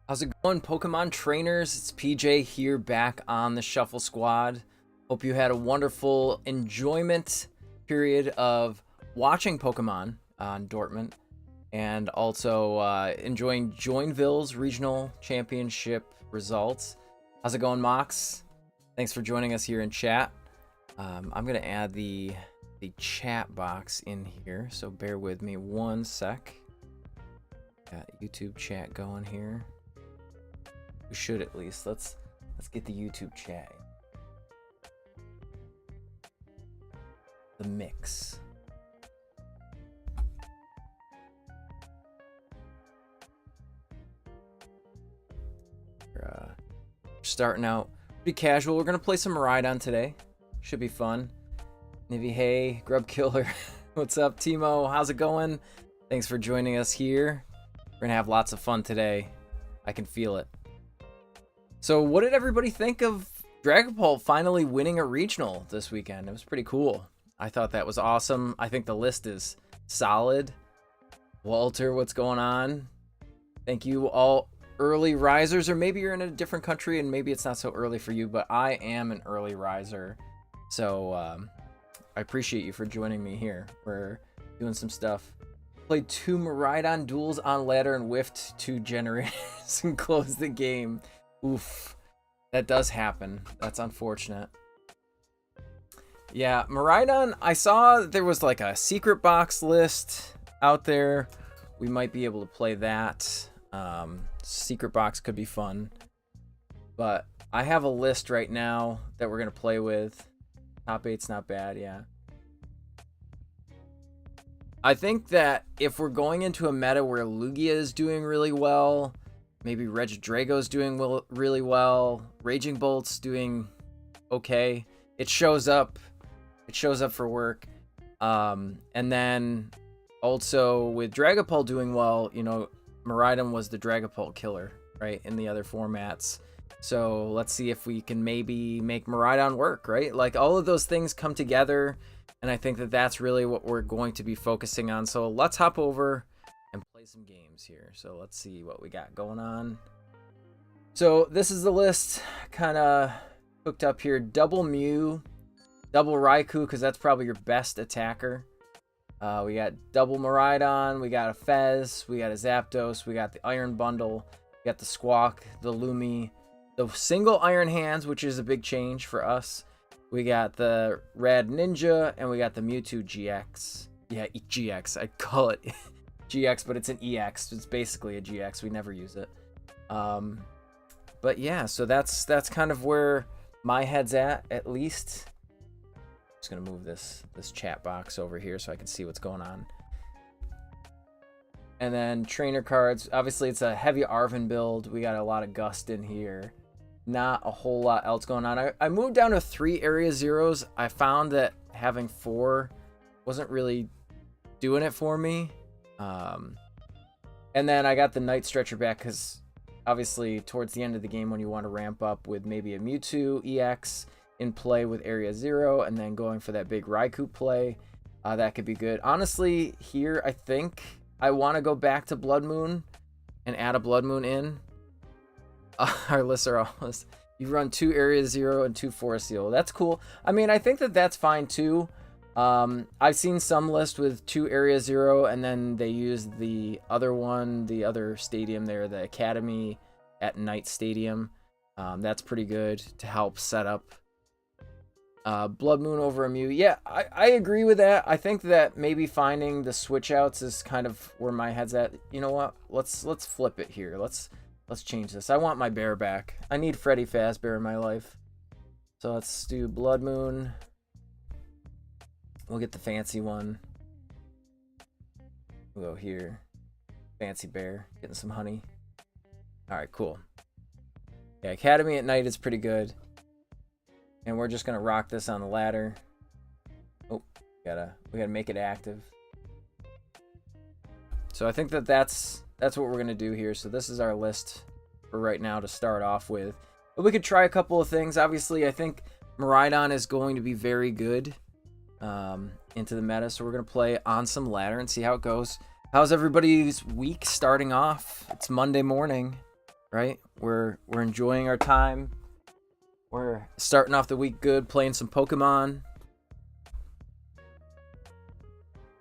How's it going, Pokemon trainers? It's PJ here, back on the Shuffle Squad. Hope you had a wonderful enjoyment period of watching Pokemon on Dortmund, and also enjoying Joinville's regional championship results. How's it going, Mox? Thanks for joining us here in chat. I'm gonna add the chat box in here, so bear with me one sec. Got YouTube chat going here. We should at least. Let's get the YouTube chat. The mix. We're starting out pretty casual. We're gonna play some Miraidon today. Should be fun. Nivy, hey, Grub Killer. What's up, Timo? How's it going? Thanks for joining us here. We're gonna have lots of fun today. I can feel it. So what did everybody think of Dragapult finally winning a regional this weekend? It was pretty cool. I thought that was awesome. I think the list is solid. Walter, what's going on? Thank you all early risers, or maybe you're in a different country and maybe it's not so early for you, but I am an early riser. So I appreciate you for joining me here. We're doing some stuff. Played 2 Miraidon duels on ladder and whiffed 2 generators and closed the game. Oof, that does happen. That's unfortunate. Yeah, Miraidon, I saw there was like a secret box list out there. We might be able to play that. Secret box could be fun. But I have a list right now that we're going to play with. Top 8's not bad, yeah. I think that if we're going into a meta where Lugia is doing really well, maybe Regidrago's doing really well, Raging Bolt's doing okay, it shows up for work. And then also with Dragapult doing well, you know, Miraidon was the Dragapult killer, right, in the other formats. So let's see if we can maybe make Miraidon work, right? Like, all of those things come together, and I think that that's really what we're going to be focusing on. So let's hop over and play some games here. So let's see what we got going on. So this is the list kind of hooked up here. Double Mew, double Raikou, because that's probably your best attacker. We got double Miraidon, we got a Fez, we got a Zapdos, we got the Iron Bundle, we got the Squawk, the Lumi, the single Iron Hands, which is a big change for us. We got the Rad Ninja, and we got the Mewtwo GX. Yeah, GX, I call it GX, but it's an EX. It's basically a GX. We never use it. But yeah, so that's kind of where my head's at least. Just gonna move this chat box over here so I can see what's going on. And then trainer cards. Obviously, it's a heavy Arven build. We got a lot of Gust in here. Not a whole lot else going on. I moved down to 3 Area Zeros. I found that having 4 wasn't really doing it for me. And then I got the Night Stretcher back because obviously towards the end of the game when you want to ramp up with maybe a Mewtwo EX in play with Area 0 and then going for that big Raikou play, that could be good. Honestly, here I think I want to go back to Blood Moon and add a Blood Moon in. Our lists are almost... You run 2 Area 0 and 2 Forest Seal. That's cool. I mean, I think that that's fine too. I've seen some list with 2 Area 0 and then they use the other one, the other stadium there, the Academy at Night Stadium. That's pretty good to help set up Blood Moon over a Mew. Yeah, I agree with that. I think that maybe finding the switch outs is kind of where my head's at. You know what? Let's flip it here. Let's change this. I want my bear back. I need Freddy Fazbear in my life. So let's do Blood Moon. We'll get the fancy one. We'll go here. Fancy bear. Getting some honey. Alright, cool. Yeah, Academy at Night is pretty good. And we're just gonna rock this on the ladder. Oh, we gotta make it active. So I think that that's what we're gonna do here. So this is our list for right now to start off with. But we could try a couple of things. Obviously, I think Miraidon is going to be very good into the meta, so we're going to play on some ladder and see how it goes. How's everybody's week starting off? It's Monday morning, right? We're enjoying our time. We're starting off the week good, playing some Pokemon.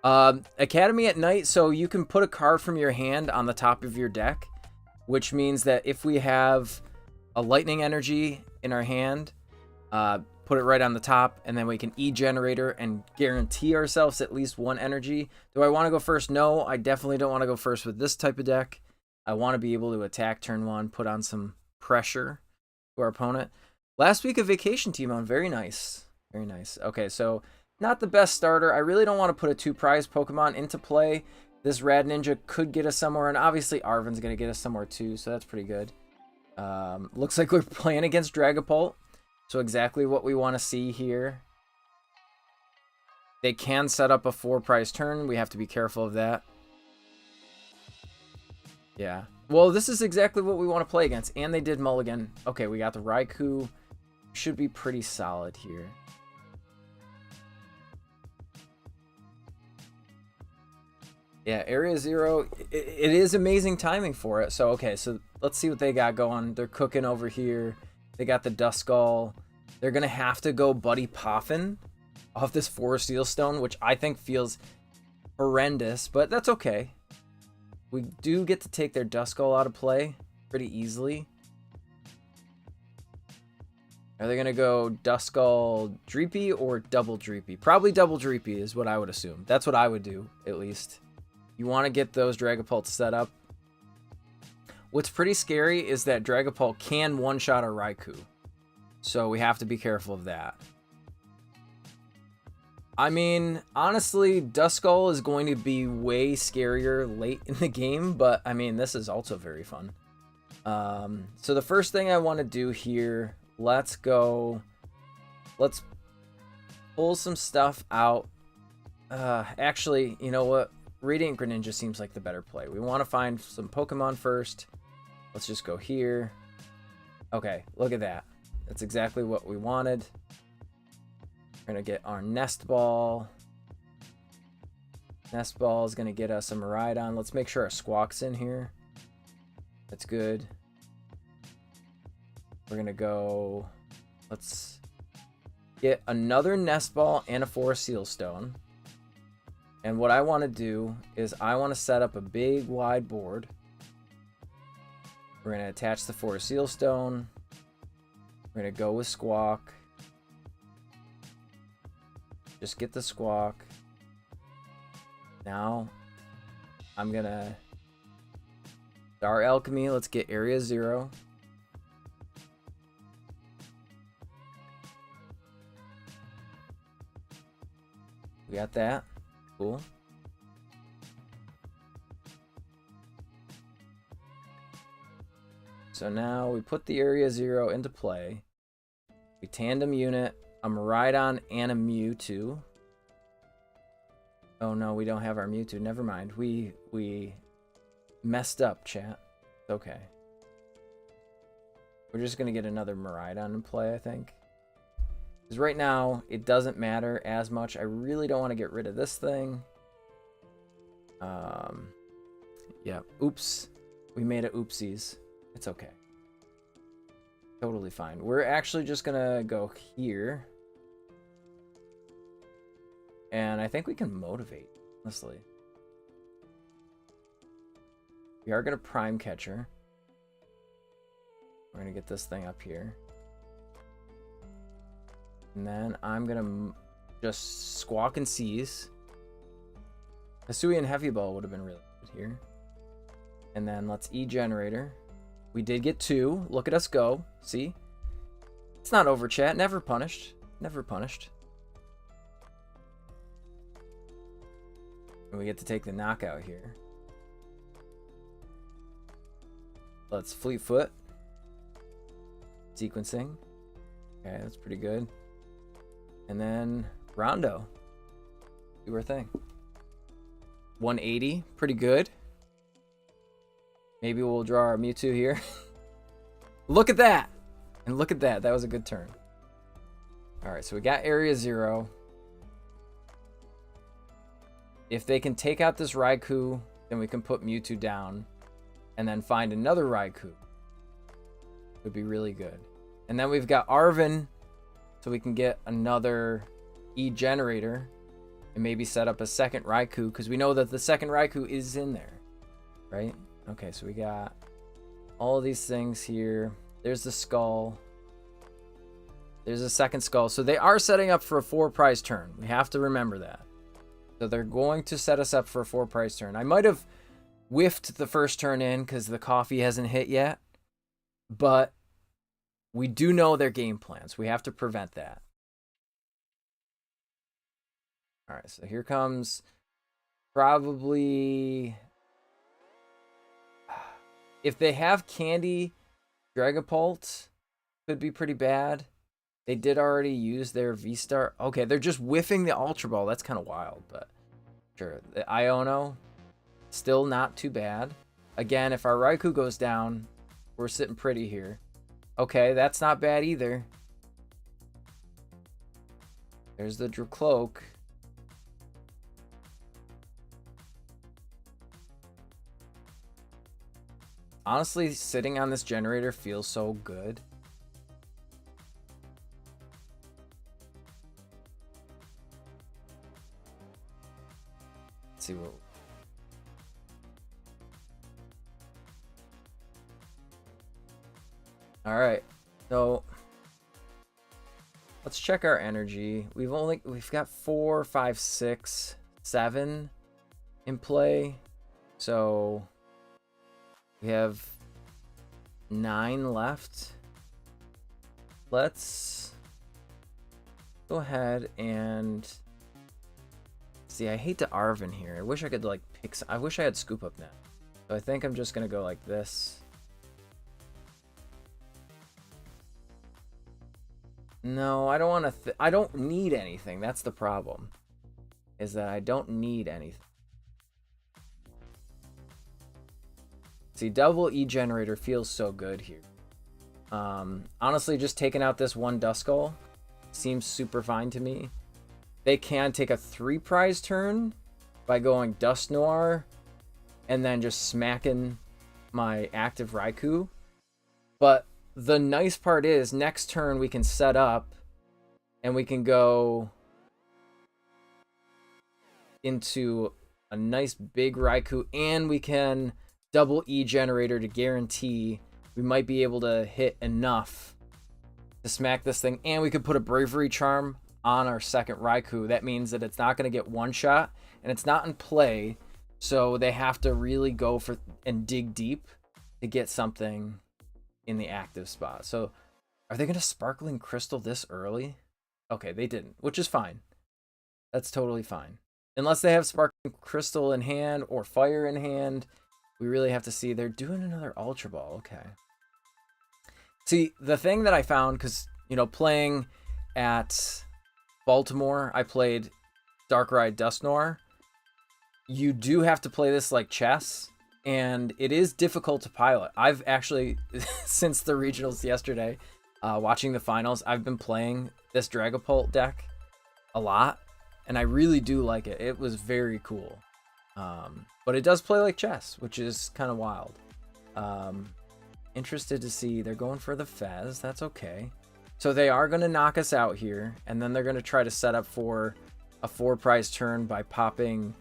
Academy at night, so you can put a card from your hand on the top of your deck, which means that if we have a lightning energy in our hand, put it right on the top, and then we can E-generator and guarantee ourselves at least one energy. Do I want to go first? No, I definitely don't want to go first with this type of deck. I want to be able to attack turn one, put on some pressure to our opponent. Last week of Vacation Team on, very nice. Very nice. Okay, so not the best starter. I really don't want to put a 2-prize Pokemon into play. This Rad Ninja could get us somewhere, and obviously Arven's going to get us somewhere too, so that's pretty good. Looks like we're playing against Dragapult. So exactly what we want to see here. They can set up a 4-prize turn. We have to be careful of that. Yeah. Well, this is exactly what we want to play against. And they did mulligan. Okay, we got the Raikou. Should be pretty solid here. Yeah, Area 0. It is amazing timing for it. So, okay, so let's see what they got going. They're cooking over here. They got the Duskull. They're going to have to go Buddy Poffin off this Forest Seal Stone, which I think feels horrendous, but that's okay. We do get to take their Duskull out of play pretty easily. Are they going to go Duskull Dreepy or double Dreepy? Probably double Dreepy is what I would assume. That's what I would do, at least. You want to get those Dragapults set up. What's pretty scary is that Dragapult can one-shot a Raikou. So we have to be careful of that. I mean, honestly, Duskull is going to be way scarier late in the game, but I mean, this is also very fun. So the first thing I want to do here, let's pull some stuff out. Actually, you know what? Radiant Greninja seems like the better play. We want to find some Pokemon first. Let's just go here. Okay, look at that. That's exactly what we wanted. We're going to get our Nest Ball. Nest Ball is going to get us a Miraidon. Let's make sure our Squawk's in here. That's good. We're going to go... Let's get another Nest Ball and a Forest Seal Stone. And what I want to do is I want to set up a big wide board. We're going to attach the Forest Seal Stone. We're going to go with Squawk. Just get the Squawk. Now, I'm going to Star Alchemy. Let's get Area 0. We got that. Cool. So now we put the Area 0 into play. We tandem unit a Miraidon and a Mewtwo. Oh no, we don't have our Mewtwo. Never mind. We messed up, chat. Okay. We're just going to get another Miraidon in play, I think. Because right now, it doesn't matter as much. I really don't want to get rid of this thing. Yeah. Oops. We made it oopsies. It's okay. Totally fine. We're actually just going to go here. And I think we can motivate, honestly. We are going to Prime Catcher. We're going to get this thing up here. And then I'm going to just Squawk and Seize. Hisuian Heavy Ball would have been really good here. And then let's E-Generator. We did get 2. Look at us go. See? It's not over, chat. Never punished. Never punished. And we get to take the knockout here. Let's Fleet Foot. Sequencing. Okay, that's pretty good. And then Rondo. Do our thing. 180. Pretty good. Maybe we'll draw our Mewtwo here. Look at that. And look at that. That was a good turn. All right, so we got Area 0. If they can take out this Raikou, then we can put Mewtwo down and then find another Raikou. Would be really good. And then we've got Arven, so we can get another E-Generator and maybe set up a second Raikou, because we know that the second Raikou is in there, right? Okay, so we got all of these things here. There's the skull. There's a second skull. So they are setting up for a 4-prize turn. We have to remember that. So they're going to set us up for a 4-prize turn. I might have whiffed the first turn in because the coffee hasn't hit yet, but we do know their game plans. We have to prevent that. All right, so here comes probably... If they have Candy, Dragapult could be pretty bad. They did already use their V-Star. Okay, they're just whiffing the Ultra Ball. That's kind of wild, but sure. The Iono, still not too bad. Again, if our Raikou goes down, we're sitting pretty here. Okay, that's not bad either. There's the Dracloak. Honestly, sitting on this generator feels so good. Let's see what... All right, so let's check our energy. We've got 4, 5, 6, 7 in play. So we have 9 left. Let's go ahead and see. I hate to Arven here. I wish I could like pick I wish I had Scoop Up now. So I think I'm just gonna go like this. No, I don't want to. I don't need anything. That's the problem. Is that I don't need anything. See, double E-Generator feels so good here. Honestly, just taking out this one Duskull seems super fine to me. They can take a 3-prize turn by going Dusknoir and then just smacking my active Raikou. But the nice part is next turn we can set up and we can go into a nice big Raikou, and we can double E-Generator to guarantee we might be able to hit enough to smack this thing. And we could put a Bravery Charm on our second Raikou. That means that it's not going to get one shot and it's not in play. So they have to really go for and dig deep to get something in the active spot. So are they going to Sparkling Crystal this early? Okay, they didn't, which is fine. That's totally fine. Unless they have Sparkling Crystal in hand or Fire in hand, we really have to see. They're doing another Ultra Ball. Okay. See, the thing that I found, because, you know, playing at Baltimore, I played Darkrai Dusknoir. You do have to play this like chess, and it is difficult to pilot. I've actually, since the regionals yesterday, watching the finals, I've been playing this Dragapult deck a lot, and I really do like it. It was very cool. But it does play like chess, which is kind of wild. Interested to see. They're going for the Fez. That's okay. So they are going to knock us out here, and then they're going to try to set up for a 4-prize turn by popping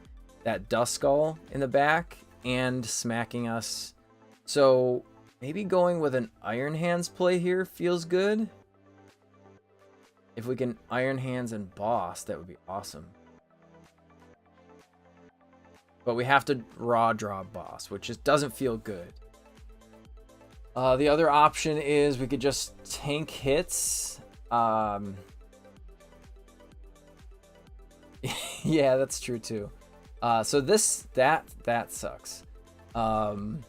that Duskull in the back and smacking us. So maybe going with an Iron Hands play here feels good. If we can Iron Hands and Boss, that would be awesome. But we have to raw draw Boss, which just doesn't feel good. The other option is we could just tank hits. Yeah, that's true too. So that sucks. So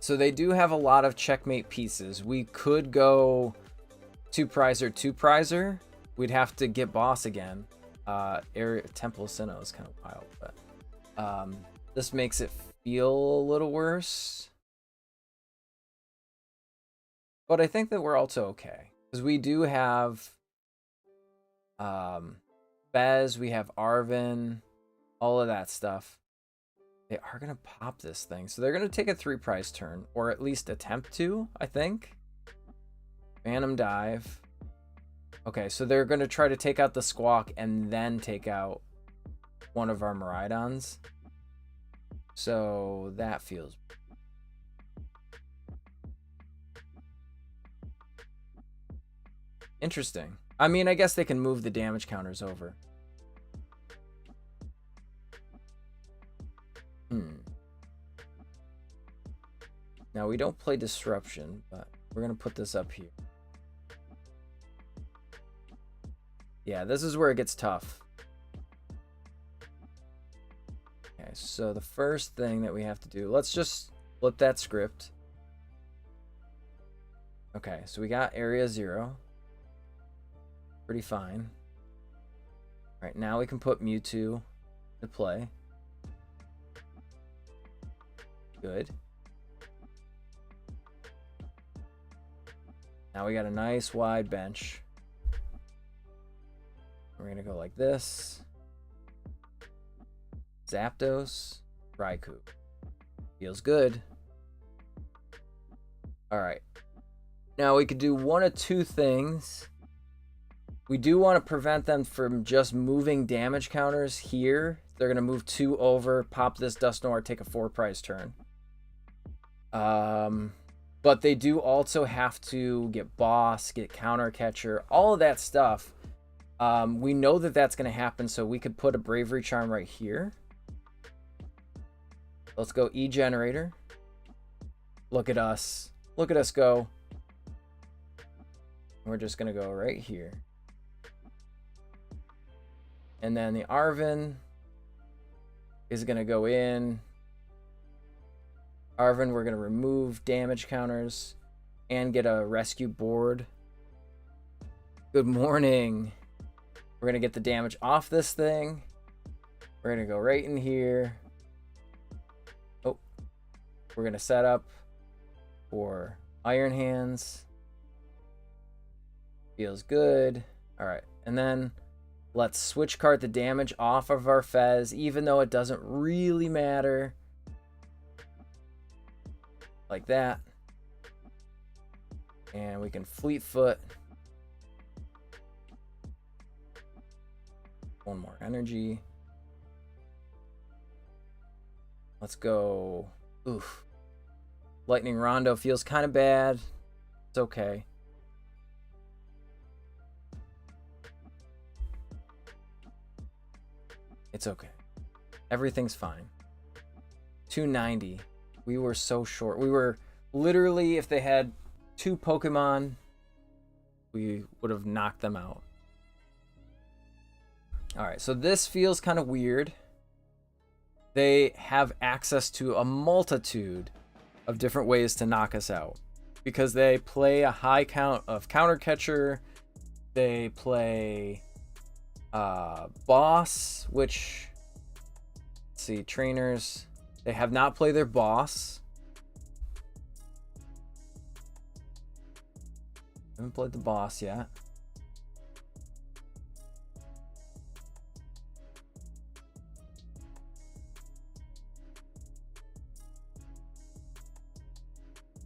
they do have a lot of checkmate pieces. We could go 2-prizer. We'd have to get Boss again. Area Temple of Sinnoh is kind of wild, but this makes it feel a little worse. But I think that we're also okay. Because we do have Bez, we have Arvin, all of that stuff. They are going to pop this thing. So they're going to take a 3 prize turn. Or at least attempt to, I think. Phantom Dive. Okay, so they're going to try to take out the Squawk and then take out one of our Miraidons. So that feels... interesting. I mean, I guess they can move the damage counters over. Now, we don't play Disruption, but we're going to put this up here. Yeah, this is where it gets tough. Okay, so the first thing that we have to do, let's just flip that script. Okay, so we got Area 0. Pretty fine. All right, now we can put Mewtwo to play. Good. Now we got a nice wide bench. We're going to go like this. Zapdos, Raikou. Feels good. All right. Now we could do one of two things. We do want to prevent them from just moving damage counters here. They're going to move 2 over, pop this Dusknoir, take a 4 prize turn. But they do also have to get Boss, get Counter Catcher, all of that stuff. We know that that's going to happen, so we could put a Bravery Charm right here. Let's go E-Generator. Look at us. Look at us go. We're just going to go right here. And then the Arvin is going to go in. Arvin, we're going to remove damage counters and get a rescue board. Good morning. We're going to get the damage off this thing. We're going to go right in here. Oh, we're going to set up for Iron Hands. Feels good. All right. And then let's switch card the damage off of our Fez, even though it doesn't really matter. Like that. And we can Fleet Foot. One more energy. Let's go. Oof. Lightning Rondo feels kind of bad. It's okay. It's okay. Everything's fine. 290. We were so short. We were literally, if they had 2 Pokemon, we would have knocked them out. All right, so this feels kind of weird. They have access to a multitude of different ways to knock us out because they play a high count of Counter Catcher. They play Boss, which, let's see, trainers. They have not played their Boss. Haven't played the Boss yet.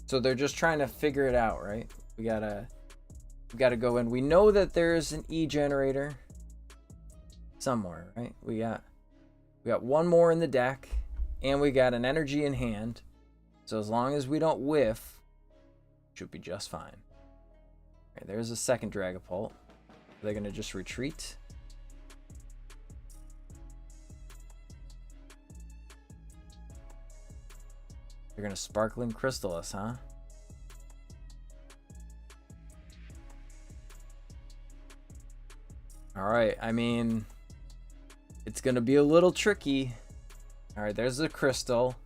So they're just trying to figure it out, right? We gotta go in. We know that there's an E-Generator somewhere, right? We got one more in the deck. And we got an energy in hand. So as long as we don't whiff, should be just fine. Okay, there's a second Dragapult. They're going to just retreat. They're going to Sparkling Crystal us, huh? All right, I mean, it's going to be a little tricky. All right, there's the crystal.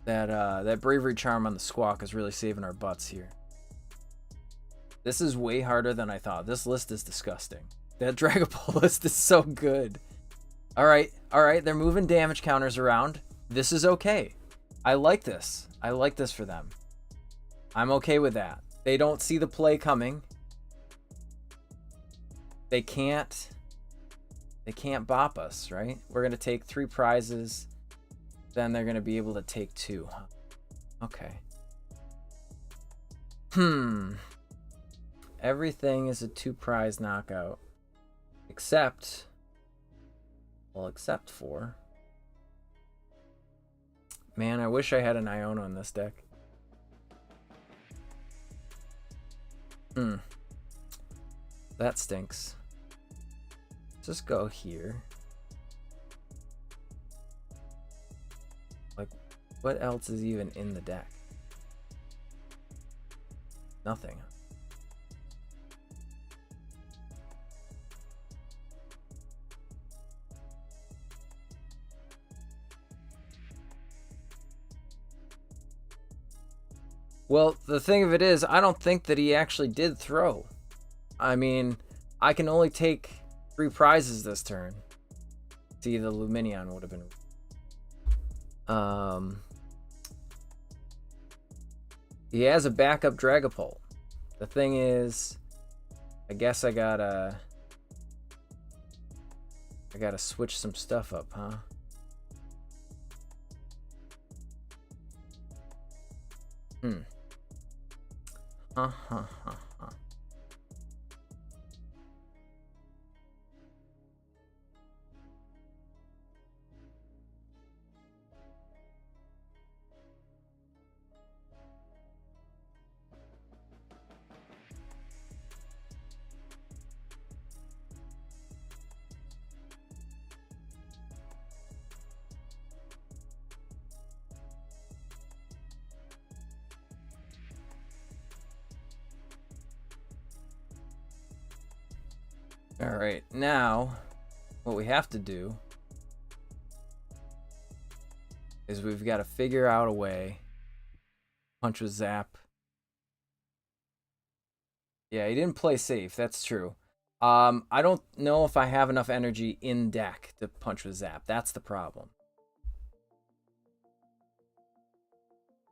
That Bravery Charm on the Squawk is really saving our butts here. This is way harder than I thought. This list is disgusting. That Dragapult list is so good. All right. They're moving damage counters around. This is okay. I like this. I like this for them. I'm okay with that. They don't see the play coming. They can't bop us, right? We're going to take 3 prizes. Then they're going to be able to take 2. Okay. Everything is a 2 prize knockout. Except for... Man, I wish I had an Iono in this deck. That stinks. Just go here. Like, what else is even in the deck? Nothing. Well, the thing of it is, I don't think that he actually did throw. I mean, I can only take 3 prizes this turn. See, the Lumineon would have been... He has a backup Dragapult. The thing is, I guess I gotta switch some stuff up, huh? All right, now what we have to do is we've got to figure out a way. Punch with Zap. Yeah, he didn't play safe. That's true. I don't know if I have enough energy in deck to punch with Zap. That's the problem.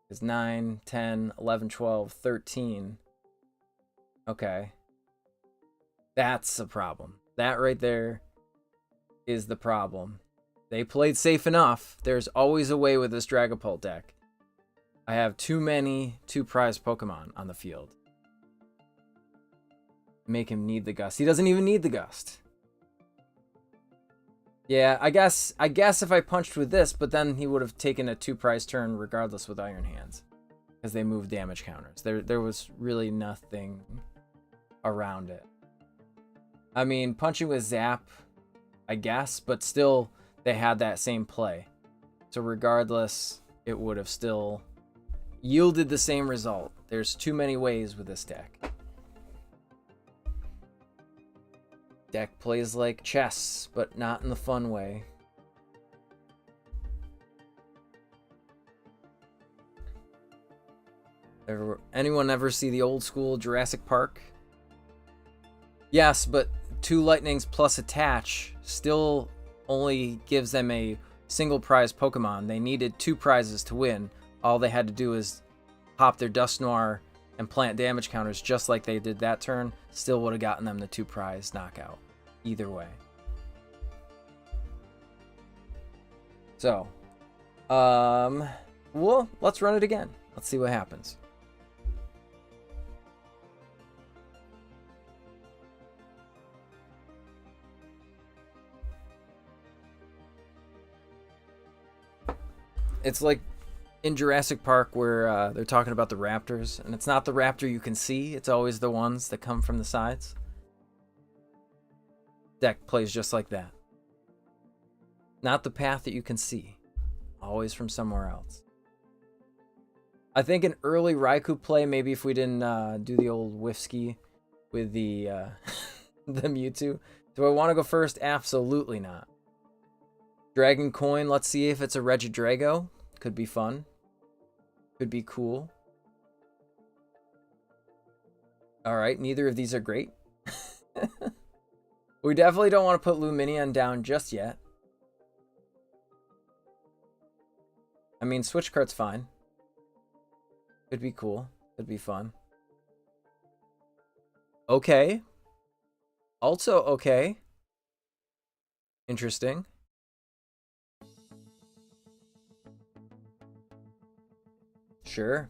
It's 9, 10, 11, 12, 13. Okay. That's a problem. That right there is the problem. They played safe enough. There's always a way with this Dragapult deck. I have too many 2 prize Pokemon on the field. Make him need the Gust. He doesn't even need the Gust. Yeah, I guess if I punched with this, but then he would have taken a 2 prize turn regardless with Iron Hands. Because they move damage counters. There was really nothing around it. I mean, punching with Zap, I guess, but still, they had that same play. So regardless, it would have still yielded the same result. There's too many ways with this deck. Deck plays like chess, but not in the fun way. Anyone ever see the old school Jurassic Park? Yes, but 2 lightnings plus attach still only gives them a single prize Pokemon. They needed 2 prizes to win. All they had to do is pop their Dusknoir and plant damage counters just like they did that turn. Still would have gotten them the 2 prize knockout. Either way. So, well, let's run it again. Let's see what happens. It's like in Jurassic Park where they're talking about the raptors, and it's not the raptor you can see, it's always the ones that come from the sides. Deck plays just like that. Not the path that you can see, always from somewhere else. I think an early Raikou play, maybe if we didn't do the old whiffski with the the Mewtwo. Do I want to go first? Absolutely not. Dragon Coin, let's see if it's a Regidrago. Could be fun. Could be cool. Alright, neither of these are great. We definitely don't want to put Lumineon down just yet. I mean, switch cart's fine. Could be cool. Could be fun. Okay. Also okay. Interesting. Sure.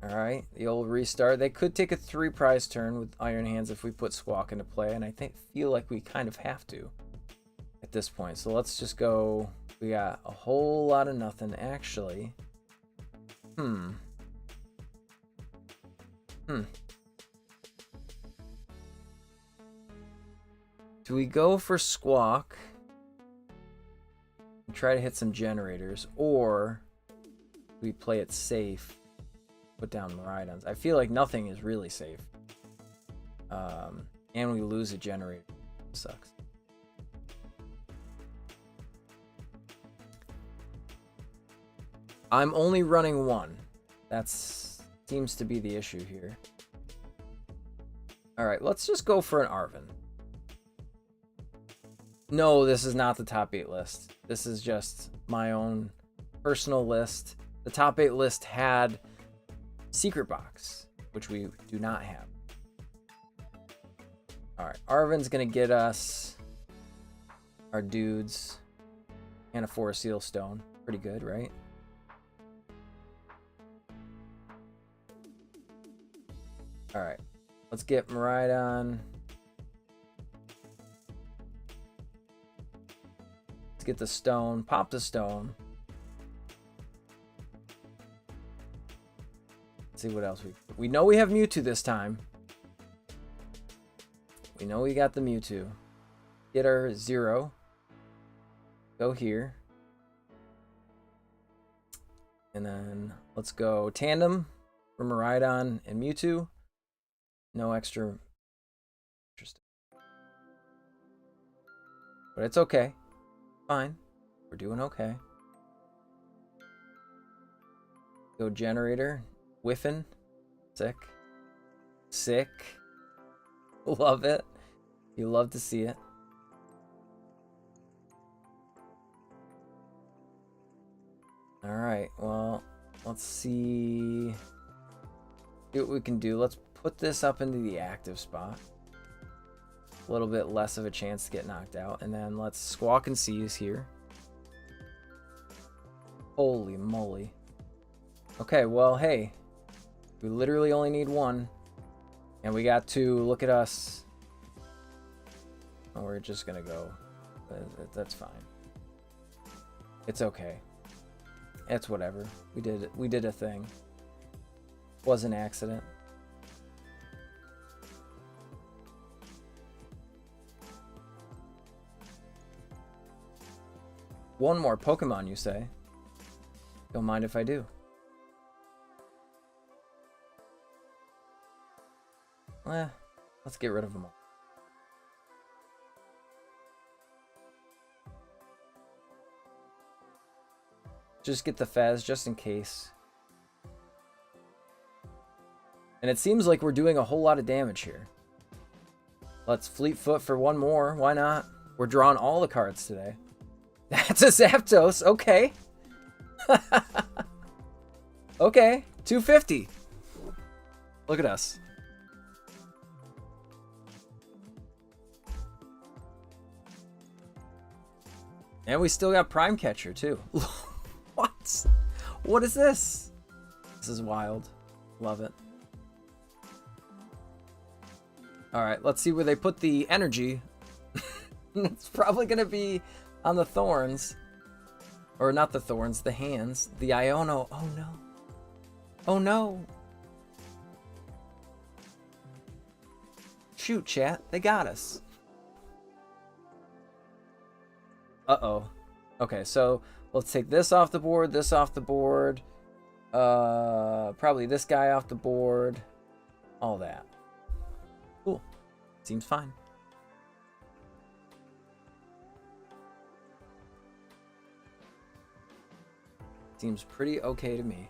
Alright, the old restart. They could take a 3 prize turn with Iron Hands if we put Squawk into play, and I feel like we kind of have to at this point. So let's just go. We got a whole lot of nothing, actually. Do we go for Squawk and try to hit some generators, or do we play it safe? Put down Miraidons. I feel like nothing is really safe. And we lose a generator. Sucks. I'm only running one. That seems to be the issue here. Alright, let's just go for an Arven. No, this is not the top 8 list. This is just my own personal list. The top 8 list had Secret Box, which we do not have. Alright, Arven's gonna get us our dudes and a Forest Seal Stone. Pretty good, right? Alright, let's get Miraidon. Let's get the stone, pop the stone. Let's see what else we know. We have Mewtwo this time. We know we got the Mewtwo. Get our 0. Go here. And then let's go Tandem for Miraidon and Mewtwo. No extra. Interesting. But it's okay. Fine. We're doing okay. Go Generator. Whiffin. Sick. Sick. Love it. You love to see it. Alright, well, let's see what we can do. Let's put this up into the active spot. A little bit less of a chance to get knocked out. And then let's Squawk and Seize here. Holy moly. Okay, well, hey. We literally only need one. And we got 2. Look at us. Oh, we're just gonna go. That's fine. It's okay. It's whatever. We did a thing. Was an accident. One more Pokemon, you say? Don't mind if I do. Let's get rid of them all. Just get the Fez just in case. And it seems like we're doing a whole lot of damage here. Let's Fleet Foot for one more. Why not? We're drawing all the cards today. That's a Zapdos. Okay. Okay. 250. Look at us. And we still got Prime Catcher, too. What? What is this? This is wild. Love it. Alright, let's see where they put the energy. It's probably going to be on the Thorns. Or not the Thorns, the hands. The Iono. Oh, no. Oh, no. Shoot, chat. They got us. Uh-oh. Okay, so let's take this off the board, this off the board. Probably this guy off the board. All that. Cool. Seems fine. Seems pretty okay to me.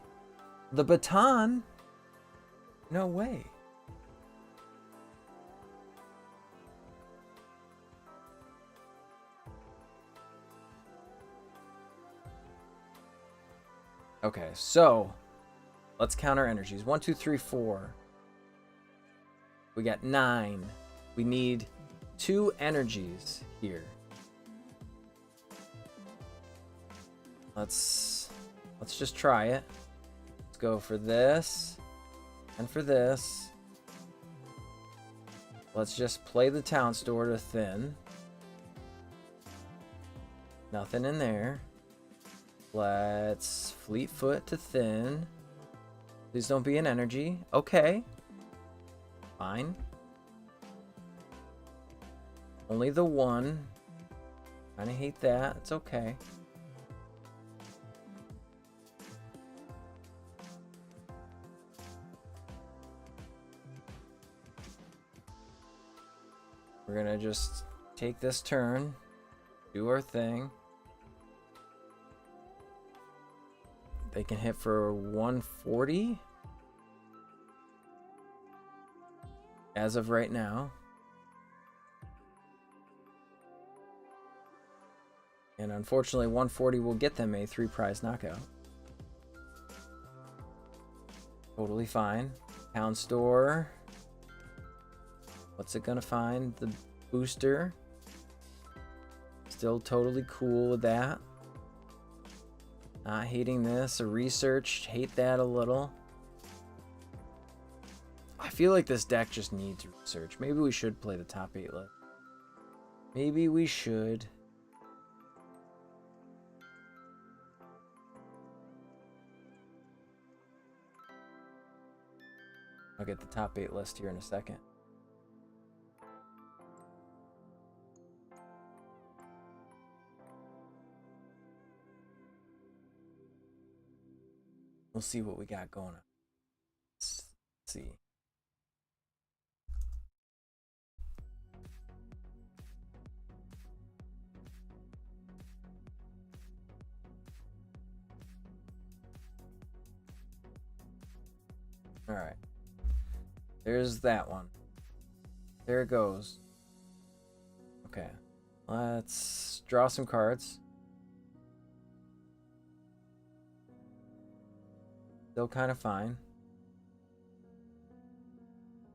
The baton? No way. Okay, so let's count our energies. 1, 2, 3, 4. We got 9. We need 2 energies here. Let's just try it. Let's go for this and for this. Let's just play the town store to thin. Nothing in there. Let's Fleetfoot to thin. Please don't be an energy. Okay. Fine. Only the 1. Kinda hate that. It's okay. We're gonna just take this turn, do our thing. They can hit for 140 as of right now. And unfortunately, 140 will get them a 3-prize knockout. Totally fine. Town store. What's it gonna find? The booster. Still totally cool with that. Not hating this. A research. Hate that a little. I feel like this deck just needs research. Maybe we should play the top 8 list. Maybe we should. I'll get the top 8 list here in a second. We'll see what we got going on. Let's see. All right. There's that one. There it goes. Okay. Let's draw some cards. Still kind of fine.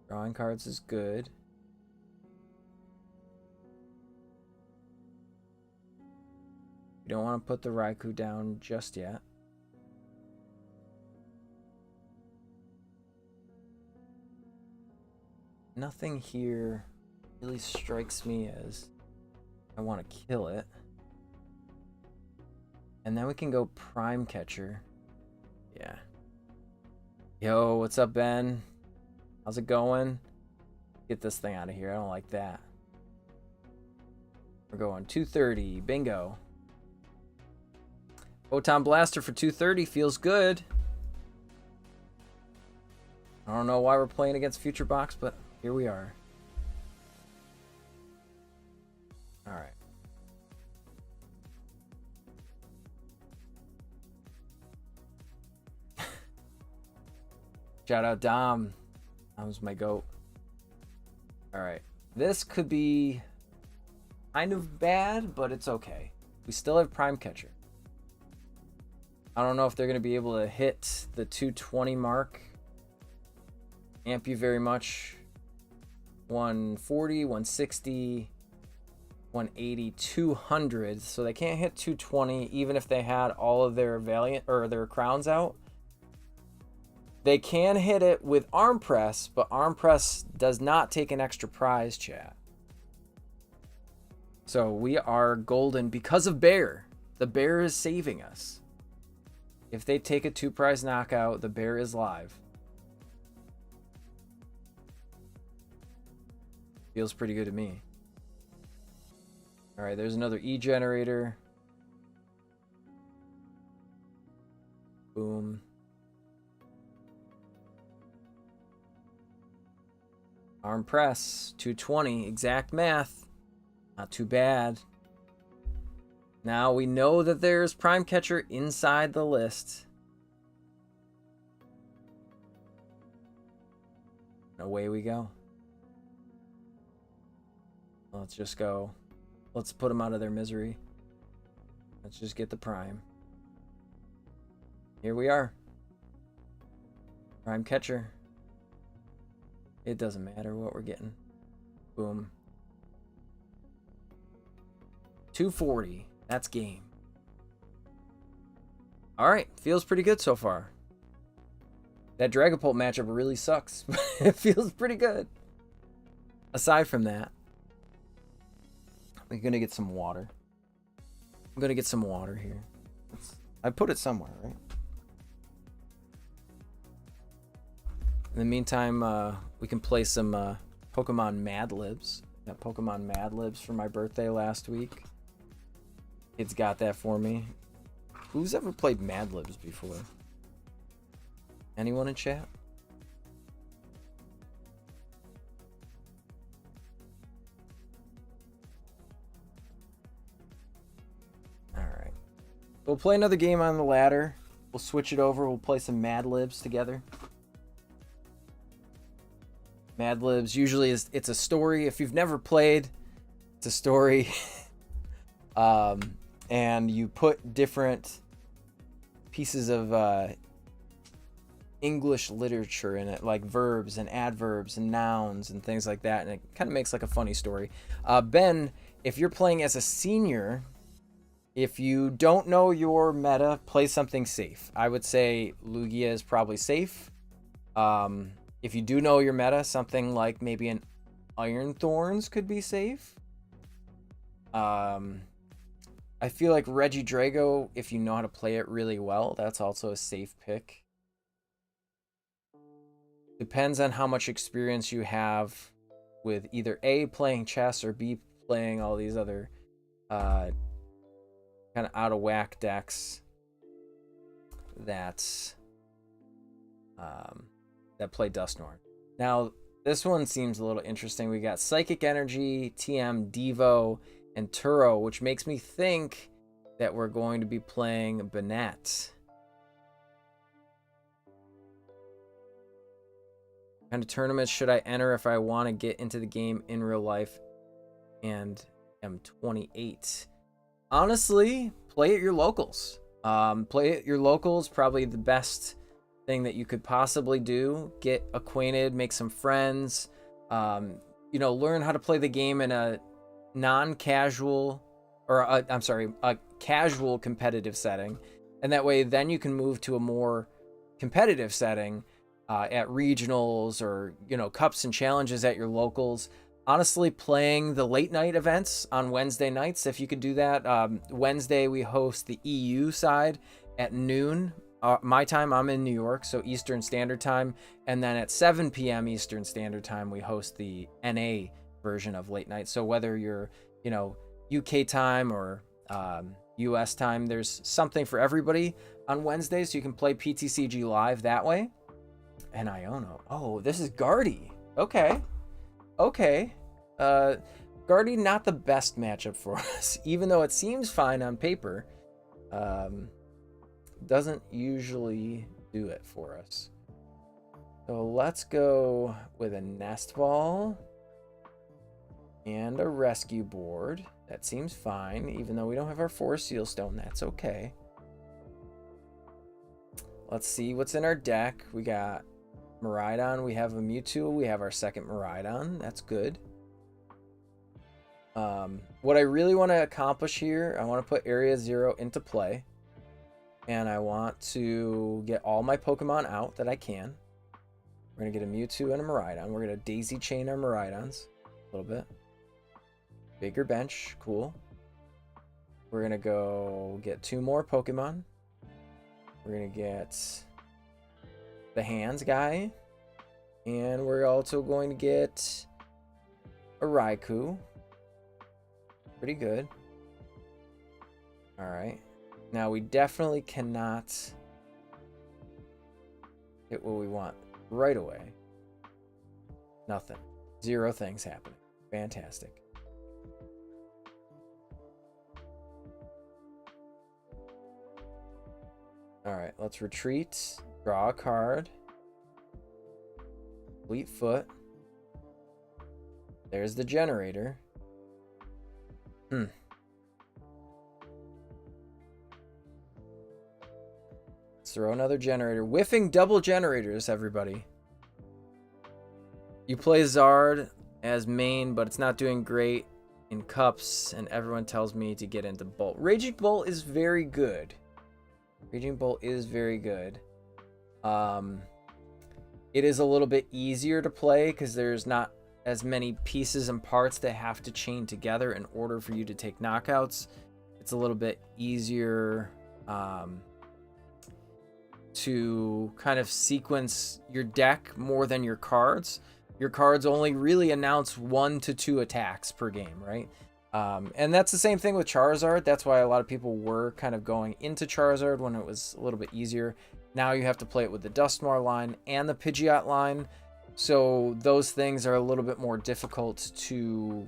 Drawing cards is good. We don't want to put the Raikou down just yet. Nothing here really strikes me as I want to kill it. And then we can go Prime Catcher. Yeah. Yo, what's up, Ben? How's it going? Get this thing out of here. I don't like that. We're going 230. Bingo. Photon Blaster for 230 feels good. I don't know why we're playing against Future Box, but here we are. All right. Shout out Dom. Dom's my goat. All right. This could be kind of bad, but it's okay. We still have Prime Catcher. I don't know if they're going to be able to hit the 220 mark. Amp you very much. 140, 160, 180, 200. So they can't hit 220 even if they had all of their Valiant or their crowns out. They can hit it with Arm Press, but Arm Press does not take an extra prize, chat. So we are golden because of Bear. The Bear is saving us. If they take a 2-prize knockout, the Bear is live. Feels pretty good to me. All right, there's another E-generator. Boom. Arm Press, 220, exact math. Not too bad. Now we know that there's Prime Catcher inside the list. Away we go. Let's just go. Let's put them out of their misery. Let's just get the Prime. Here we are. Prime catcher. It doesn't matter what we're getting. Boom. 240. That's game. Alright, feels pretty good so far. That Dragapult matchup really sucks. It feels pretty good. Aside from that, we're going to get some water. I'm going to get some water here. I put it somewhere, right? In the meantime, we can play some Pokemon Mad Libs. Got Pokemon Mad Libs for my birthday last week. Kids got that for me. Who's ever played Mad Libs before? Anyone in chat? Alright. We'll play another game on the ladder. We'll switch it over. We'll play some Mad Libs together. Mad Libs usually it's a story. If you've never played, it's a story. And you put different pieces of English literature in it, like verbs and adverbs and nouns and things like that, and it kind of makes like a funny story. Ben, if you're playing as a senior, if you don't know your meta, play something safe. I would say Lugia is probably safe. If you do know your meta, something like maybe an Iron Thorns could be safe. I feel like Regidrago, if you know how to play it really well, that's also a safe pick. Depends on how much experience you have with either A, playing chess, or B, playing all these other kind of out of whack decks that play Dusknoir. Now, this one seems a little interesting. We got Psychic Energy, TM, Devo, and Turo, which makes me think that we're going to be playing Banette. What kind of tournaments should I enter if I want to get into the game in real life and am 28? Honestly, play at your locals. Play at your locals, probably the best thing that you could possibly do. Get acquainted, make some friends, learn how to play the game in a non-casual, or a casual competitive setting, and that way then you can move to a more competitive setting at regionals or cups and challenges at your locals. Honestly, playing the late night events on Wednesday nights, if you could do that. Wednesday we host the EU side at noon my time. I'm in New York, so Eastern Standard Time, and then at 7 p.m. Eastern Standard Time we host the NA version of late night. So whether you're UK time or US time, there's something for everybody on Wednesdays, so you can play PTCG live that way. And Iono, oh, this is Gardy. Okay Gardy, not the best matchup for us, even though it seems fine on paper. Doesn't usually do it for us. So let's go with a Nest Ball and a Rescue Board. That seems fine, even though we don't have our Forest Seal Stone. That's okay. Let's see what's in our deck. We got Miraidon. We have a Mewtwo. We have our second Miraidon. That's good. What I really want to accomplish here, I want to put Area 0 into play. And I want to get all my Pokemon out that I can. We're going to get a Mewtwo and a Miraidon. We're going to daisy chain our Miraidons a little bit. Bigger bench. Cool. We're going to go get 2 more Pokemon. We're going to get the Hands guy. And we're also going to get a Raikou. Pretty good. Alright. Now, we definitely cannot hit what we want right away. Nothing. 0 things happening. Fantastic. Alright, let's retreat. Draw a card. Fleetfoot. There's the generator. Let's throw another generator. Whiffing double generators, everybody. You play Zard as main, but it's not doing great in cups, and everyone tells me to get into Bolt. Raging Bolt is very good. Raging Bolt is very good. It is a little bit easier to play because there's not as many pieces and parts that have to chain together in order for you to take knockouts. It's a little bit easier to kind of sequence your deck more than your cards. Your cards only really announce 1 to 2 attacks per game, right? And that's the same thing with Charizard. That's why a lot of people were kind of going into Charizard when it was a little bit easier. Now you have to play it with the Dusknoir line and the Pidgeot line. So those things are a little bit more difficult to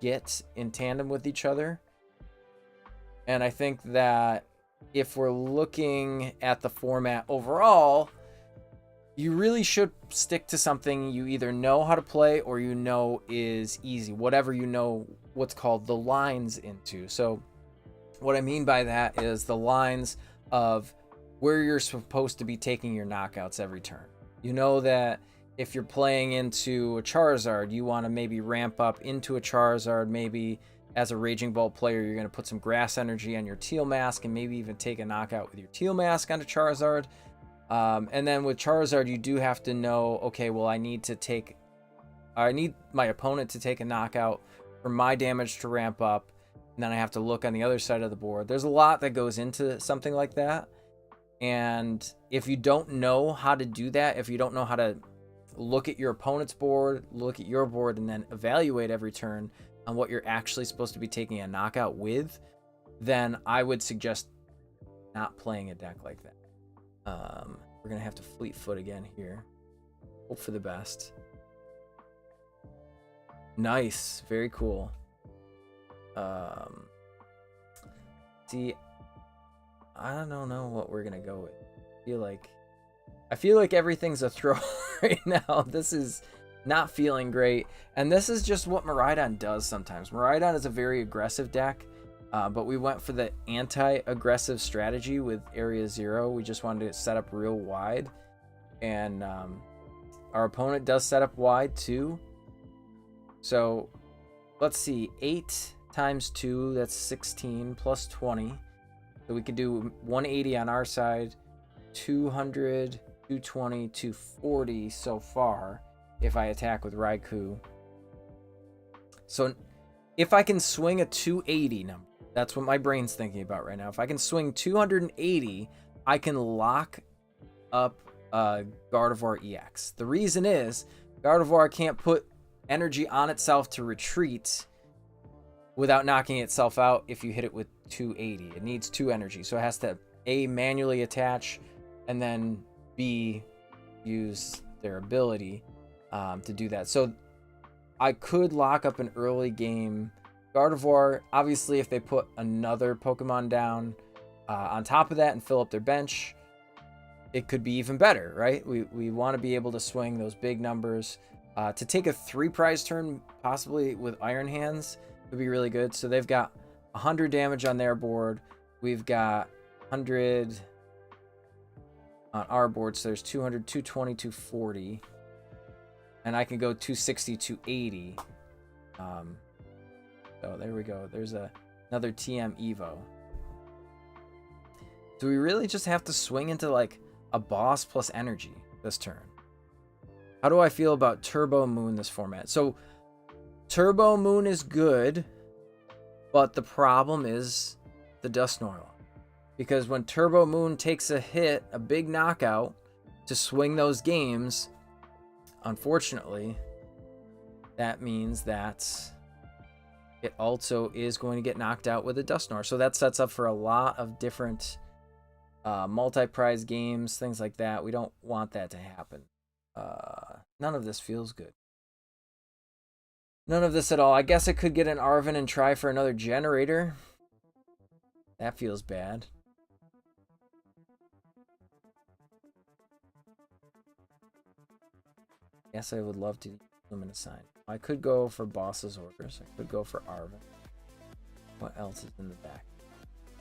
get in tandem with each other. And I think that if we're looking at the format overall, you really should stick to something you either know how to play or you know is easy, whatever you know what's called the lines into. So what I mean by that is the lines of where you're supposed to be taking your knockouts every turn. You know that if you're playing into a Charizard, you want to maybe ramp up into a Charizard. Maybe as a Raging Bolt player, you're going to put some grass energy on your Teal Mask and maybe even take a knockout with your Teal Mask onto Charizard. And then with Charizard, you do have to know, okay, well, I need my opponent to take a knockout for my damage to ramp up. And then I have to look on the other side of the board. There's a lot that goes into something like that. And if you don't know how to do that, if you don't know how to look at your opponent's board, look at your board, and then evaluate every turn on what you're actually supposed to be taking a knockout with, then I would suggest not playing a deck like that. We're going to have to Fleet Foot again here. Hope for the best. Nice. Very cool. See, I don't know what we're going to go with. I feel like everything's a throw right now. This is not feeling great. And this is just what Miraidon does sometimes. Miraidon is a very aggressive deck. But we went for the anti-aggressive strategy with Area 0. We just wanted to set up real wide. And our opponent does set up wide too. So let's see. 8 times 2, that's 16 plus 20. So we could do 180 on our side, 200, 220, 240 so far if I attack with Raikou. So if I can swing a 280 number, that's what my brain's thinking about right now. If I can swing 280, I can lock up Gardevoir EX. The reason is Gardevoir can't put energy on itself to retreat without knocking itself out if you hit it with 280. It needs 2 energy. So it has to A, manually attach, and then B, use their ability to do that. So I could lock up an early game Gardevoir. Obviously, if they put another Pokemon down on top of that and fill up their bench, it could be even better, right? We want to be able to swing those big numbers. To take a 3 prize turn, possibly with Iron Hands, would be really good. So they've got 100 damage on their board. We've got 100 on our board. So there's 200, 220, 240. And I can go 260, 280. So there we go. There's another TM Evo. Do we really just have to swing into like a boss plus energy this turn? How do I feel about Turbo Moon this format? So Turbo Moon is good, but the problem is the Dusknoir. Because when Turbo Moon takes a hit, a big knockout to swing those games, unfortunately, that means that it also is going to get knocked out with a Dusknoir. So that sets up for a lot of different multi-prize games, things like that. We don't want that to happen. None of this feels good. None of this at all. I guess I could get an Arven and try for another generator. That feels bad. Guess I would love to Luminous Sign. I could go for Boss's Orders. I could go for Arven. What else is in the back?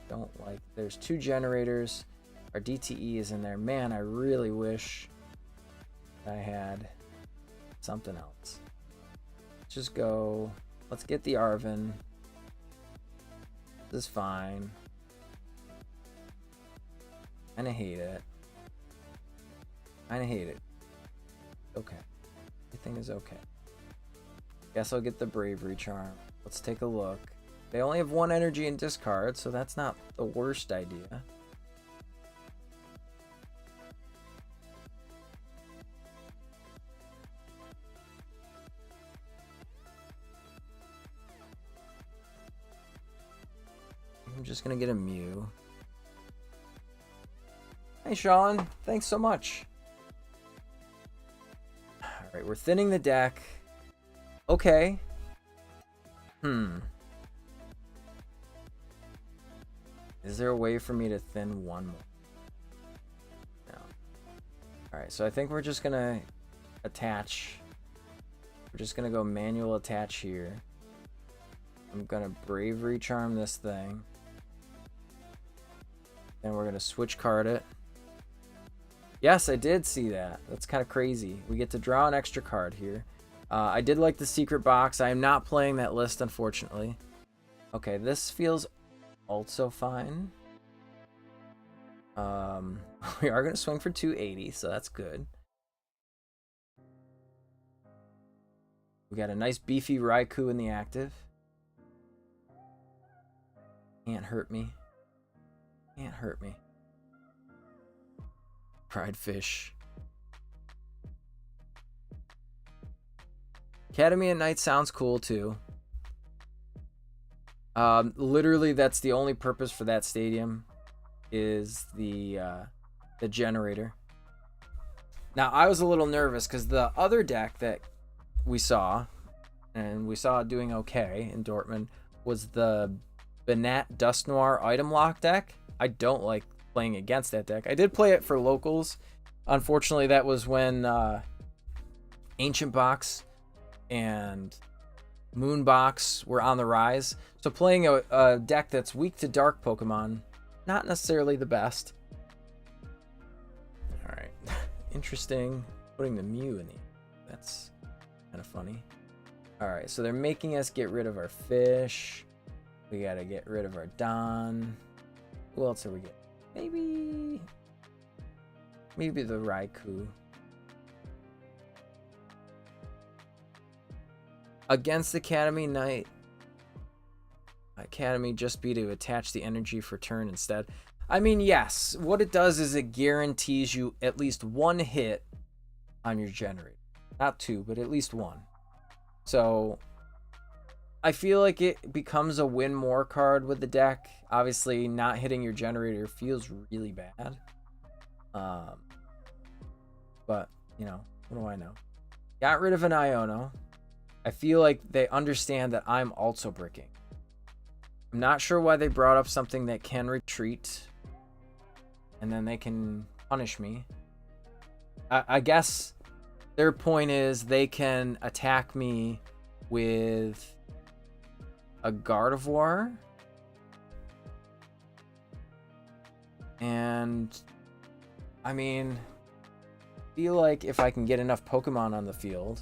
Don't like. There's 2 generators. Our DTE is in there. Man, I really wish I had something else. Let's just go. Let's get the Arven. This is fine. Kinda hate it. Kinda hate it. Okay. Everything is okay. Guess I'll get the Bravery Charm. Let's take a look. They only have 1 energy in discard, so that's not the worst idea. I'm just gonna get a Mew. Hey Sean, thanks so much. Alright, we're thinning the deck. Okay. Is there a way for me to thin one more? No. Alright, so I think we're just gonna attach. We're just gonna go manual attach here. I'm gonna Bravery Charm this thing. Then we're gonna switch card it. Yes, I did see that. That's kind of crazy. We get to draw an extra card here. I did like the secret box. I am not playing that list, unfortunately. Okay, this feels also fine. We are going to swing for 280, so that's good. We got a nice beefy Raikou in the active. Can't hurt me. Can't hurt me. Fried fish. Academy at night sounds cool too. Literally, that's the only purpose for that stadium, is the generator. Now, I was a little nervous because the other deck that we saw, and we saw it doing okay in Dortmund, was the Banat Dust Noir item lock deck. I don't like playing against that deck. I did play it for locals. Unfortunately, that was when Ancient Box and Moon Box were on the rise. So playing a deck that's weak to dark Pokemon, not necessarily the best. Alright. Interesting. Putting the Mew in the... That's kind of funny. Alright, so they're making us get rid of our fish. We gotta get rid of our Don. Who else are we getting? Maybe the Raikou. Against Academy Knight. Academy just be to attach the energy for turn instead. I mean, yes. What it does is it guarantees you at least 1 hit on your generator. Not 2, but at least 1. So I feel like it becomes a win more card with the deck. Obviously, not hitting your generator feels really bad. But, you know, what do I know? Got rid of an Iono. I feel like they understand that I'm also bricking. I'm not sure why they brought up something that can retreat. And then they can punish me. I guess their point is they can attack me with a Gardevoir. And I mean, I feel like if I can get enough Pokemon on the field,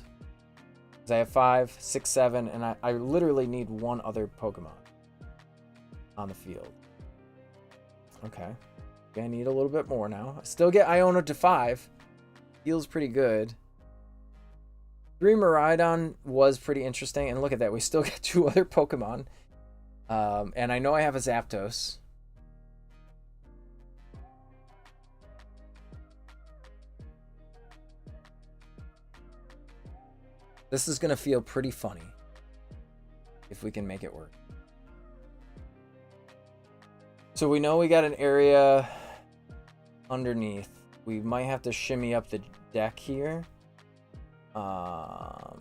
because I have 5, 6, 7, and I literally need 1 other Pokemon on the field. Okay. I need a little bit more now. I still get Iono to 5. Feels pretty good. 3 Miraidon was pretty interesting. And look at that. We still get 2 other Pokemon. And I know I have a Zapdos. This is going to feel pretty funny if we can make it work. So we know we got an area underneath. We might have to shimmy up the deck here. I'm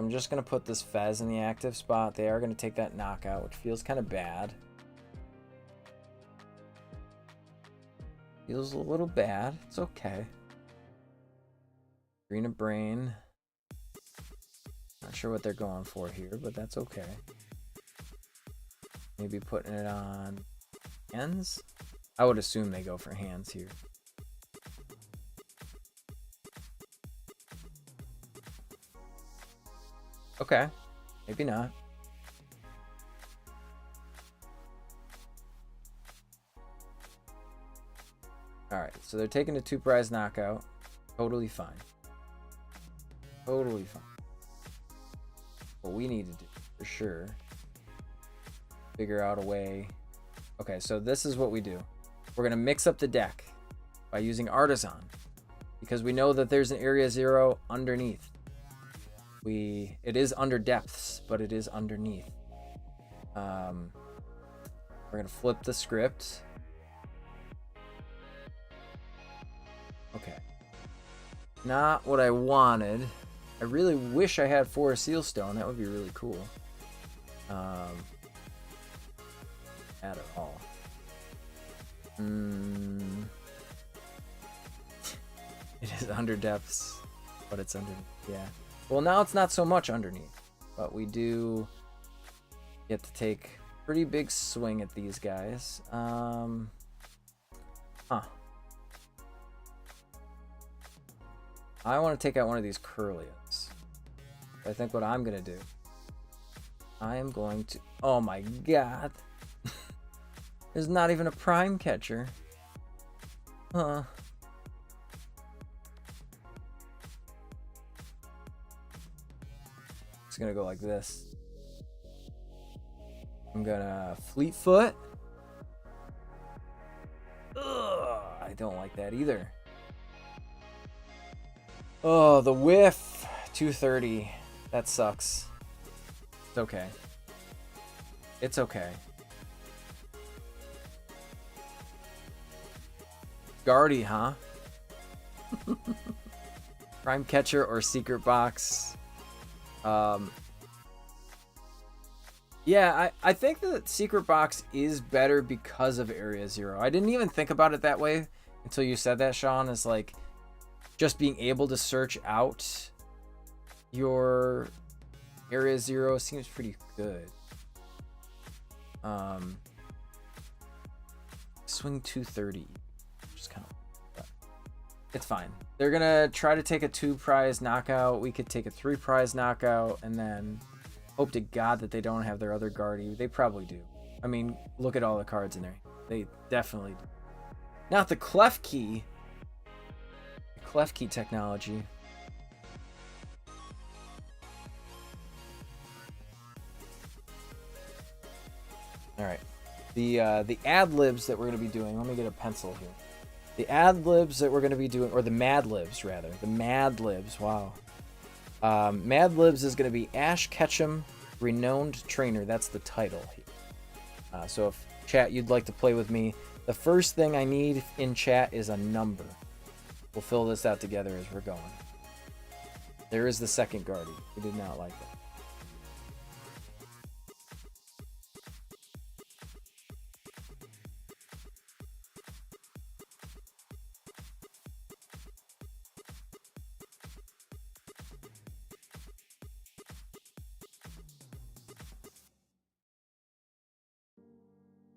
just going to put this Fez in the active spot. They are going to take that knockout, which feels kind of bad. Feels a little bad. It's okay. Green of Brain. Not sure what they're going for here, but that's okay. Maybe putting it on ends. I would assume they go for hands here. Okay, maybe not. Alright, so they're taking a 2-prize knockout. Totally fine. Totally fine. What we need to do, for sure, figure out a way. Okay, so this is what we do. We're going to mix up the deck by using Artisan, because we know that there's an Area 0 underneath. It is Underdepths, but it is underneath. We're going to flip the script. Okay. Not what I wanted. I really wish I had 4 Sealstone. That would be really cool. Not at all. It is Underdepths, but it's underneath. Yeah. Well, now it's not so much underneath, but we do get to take a pretty big swing at these guys. I want to take out one of these Curlians. I think what I'm going to do, I am going to... Oh my god. There's not even a prime catcher. Huh. It's going to go like this. I'm going to Fleetfoot. Ugh, I don't like that either. Oh, the whiff. 230. That sucks. It's okay. It's okay. Guardy, huh? Prime catcher or secret box. Yeah, I think that secret box is better because of Area 0. I didn't even think about it that way until you said that, Sean. It's like just being able to search out your Area 0 seems pretty good. Swing 230. Just kind of, it's fine. They're gonna try to take a 2-prize knockout. We could take a 3-prize knockout and then hope to God that they don't have their other Guardy. They probably do. I mean, look at all the cards in there. They definitely do. Not the Clef Key. Clef Key technology. All right. The ad libs that we're going to be doing. Let me get a pencil here. The ad libs that we're going to be doing, or the Mad Libs rather. The Mad Libs. Wow. Mad Libs is going to be Ash Ketchum, Renowned Trainer. That's the title here. So if chat you'd like to play with me, the first thing I need in chat is a number. We'll fill this out together as we're going. There is the second Guardy. We did not like that.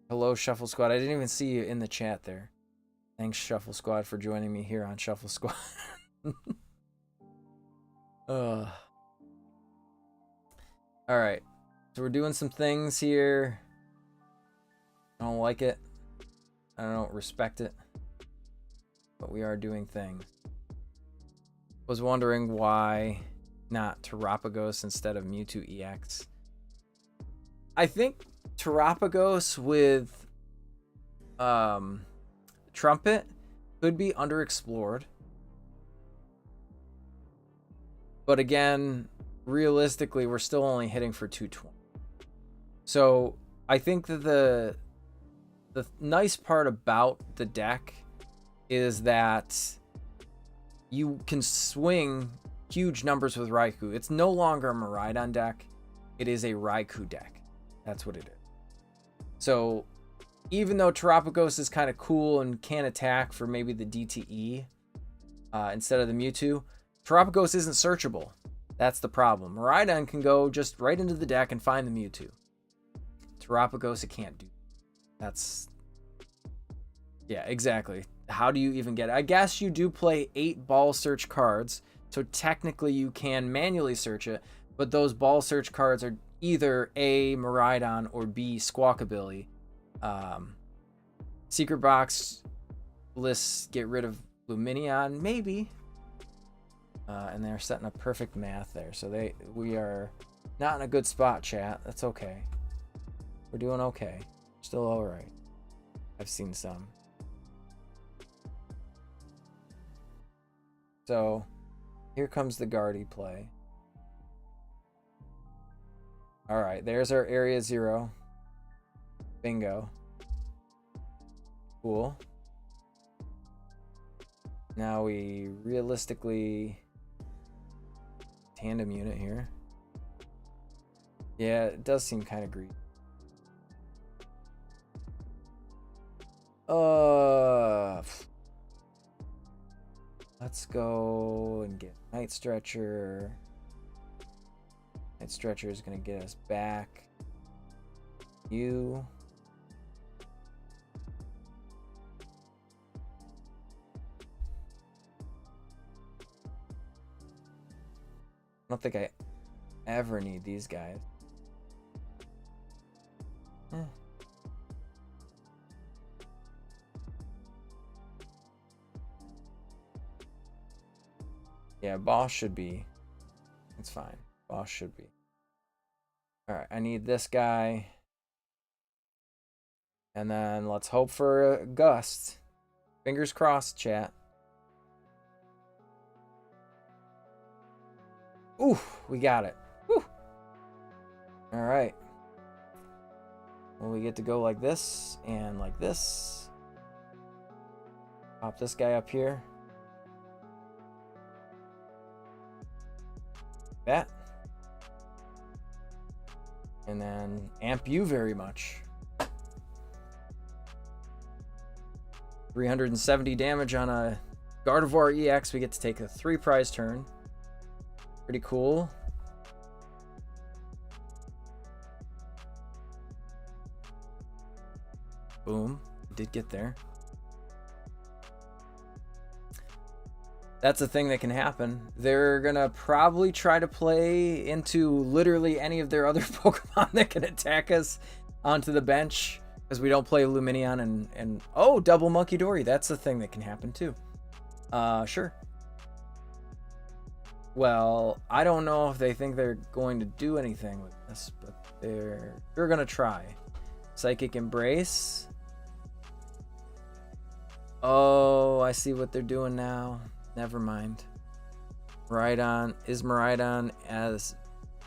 Hello, Shuffle Squad. I didn't even see you in the chat there. Thanks, Shuffle Squad, for joining me here on Shuffle Squad. Alright. So we're doing some things here. I don't like it. I don't respect it. But we are doing things. Was wondering why not Terapagos instead of Mewtwo EX. I think Terapagos with Trumpet could be underexplored. But again, realistically, we're still only hitting for 220. So I think that the nice part about the deck is that you can swing huge numbers with Raikou. It's no longer a Miraidon deck. It is a Raikou deck. That's what it is. So even though Terapagos is kind of cool and can attack for maybe the DTE instead of the Mewtwo, Terapagos isn't searchable. That's the problem. Miraidon can go just right into the deck and find the Mewtwo. Terapagos, it can't do. That's Yeah, exactly. How do you even get it? I guess you do play 8 ball search cards, so technically you can manually search it, but those ball search cards are either A, Miraidon, or B, Squawkabilly. Secret box lists get rid of Lumineon, maybe. And they're setting up perfect math there. So we are not in a good spot, chat. That's okay. We're doing okay. Still all right. I've seen some. So here comes the Guardy play. All right, there's our area 0. Bingo. Cool. Now we realistically tandem unit here. Yeah, it does seem kind of greedy. Let's go and get Night Stretcher. Night Stretcher is going to get us back. You. I don't think I ever need these guys. Yeah, boss should be. It's fine. Boss should be. Alright, I need this guy. And then let's hope for a gust. Fingers crossed, chat. Ooh, we got it. Woo. Alright. Well, we get to go like this and like this. Pop this guy up here. That. And then amp you very much. 370 damage on a Gardevoir EX. We get to take a 3 prize turn. Pretty cool. Boom. Did get there. That's a thing that can happen. They're gonna probably try to play into literally any of their other Pokemon that can attack us onto the bench, because we don't play Lumineon and oh, double Monkey Dory. That's a thing that can happen too. Sure. Well, I don't know if they think they're going to do anything with this, but they're gonna try. Psychic Embrace. Oh, I see what they're doing now. Never mind. Miraidon. Is Miraidon as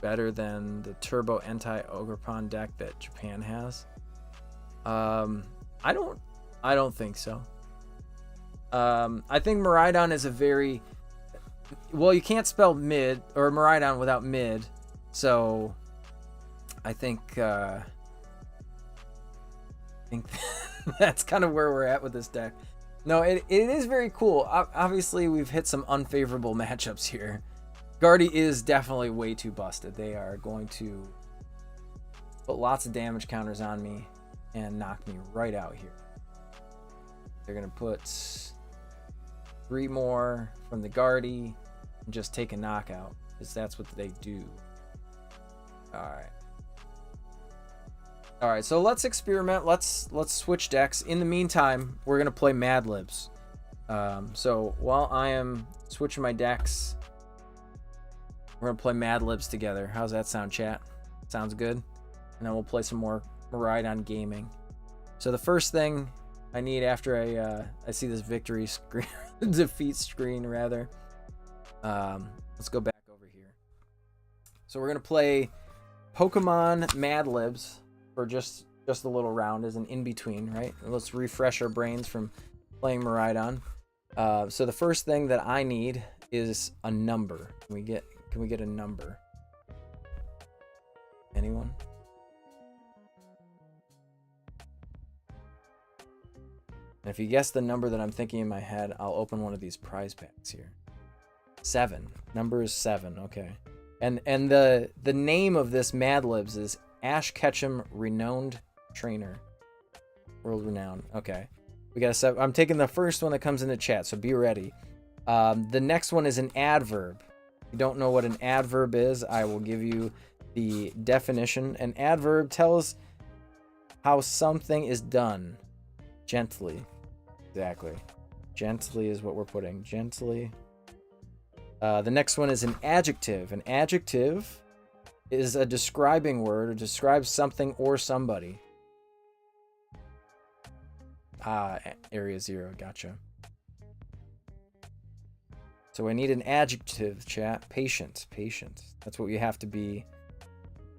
better than the Turbo Entei Ogerpon deck that Japan has? I don't think so. I think Miraidon is a very... Well, you can't spell mid or Miraidon without mid, so I think that's kind of where we're at with this deck. No, it is very cool. Obviously, we've hit some unfavorable matchups here. Guardy is definitely way too busted. They are going to put lots of damage counters on me and knock me right out here. They're going to put 3 more from the Guardy and just take a knockout, because that's what they do. All right, so let's experiment. Let's switch decks. In the meantime, we're gonna play Mad Libs. So while I am switching my decks, we're gonna play Mad Libs together. How's that sound, chat? Sounds good. And then we'll play some more Miraidon gaming. So the first thing I need after I see this victory screen, defeat screen rather. Let's go back over here. So we're gonna play Pokemon Mad Libs for just a little round as an in-between, right? Let's refresh our brains from playing Miraidon. So the first thing that I need is a number. Can we get a number? Anyone? And if you guess the number that I'm thinking in my head, I'll open one of these prize packs here. 7. Number is 7. Okay. And the name of this Mad Libs is Ash Ketchum Renowned Trainer. World renowned. Okay. We got a 7. I'm taking the first one that comes into chat, so be ready. The next one is an adverb. If you don't know what an adverb is, I will give you the definition. An adverb tells how something is done. Gently. Exactly. Gently is what we're putting. Gently. The next one is an adjective. An adjective is a describing word or describes something or somebody. Area 0. Gotcha. So I need an adjective, chat. Patient. Patient. That's what you have to be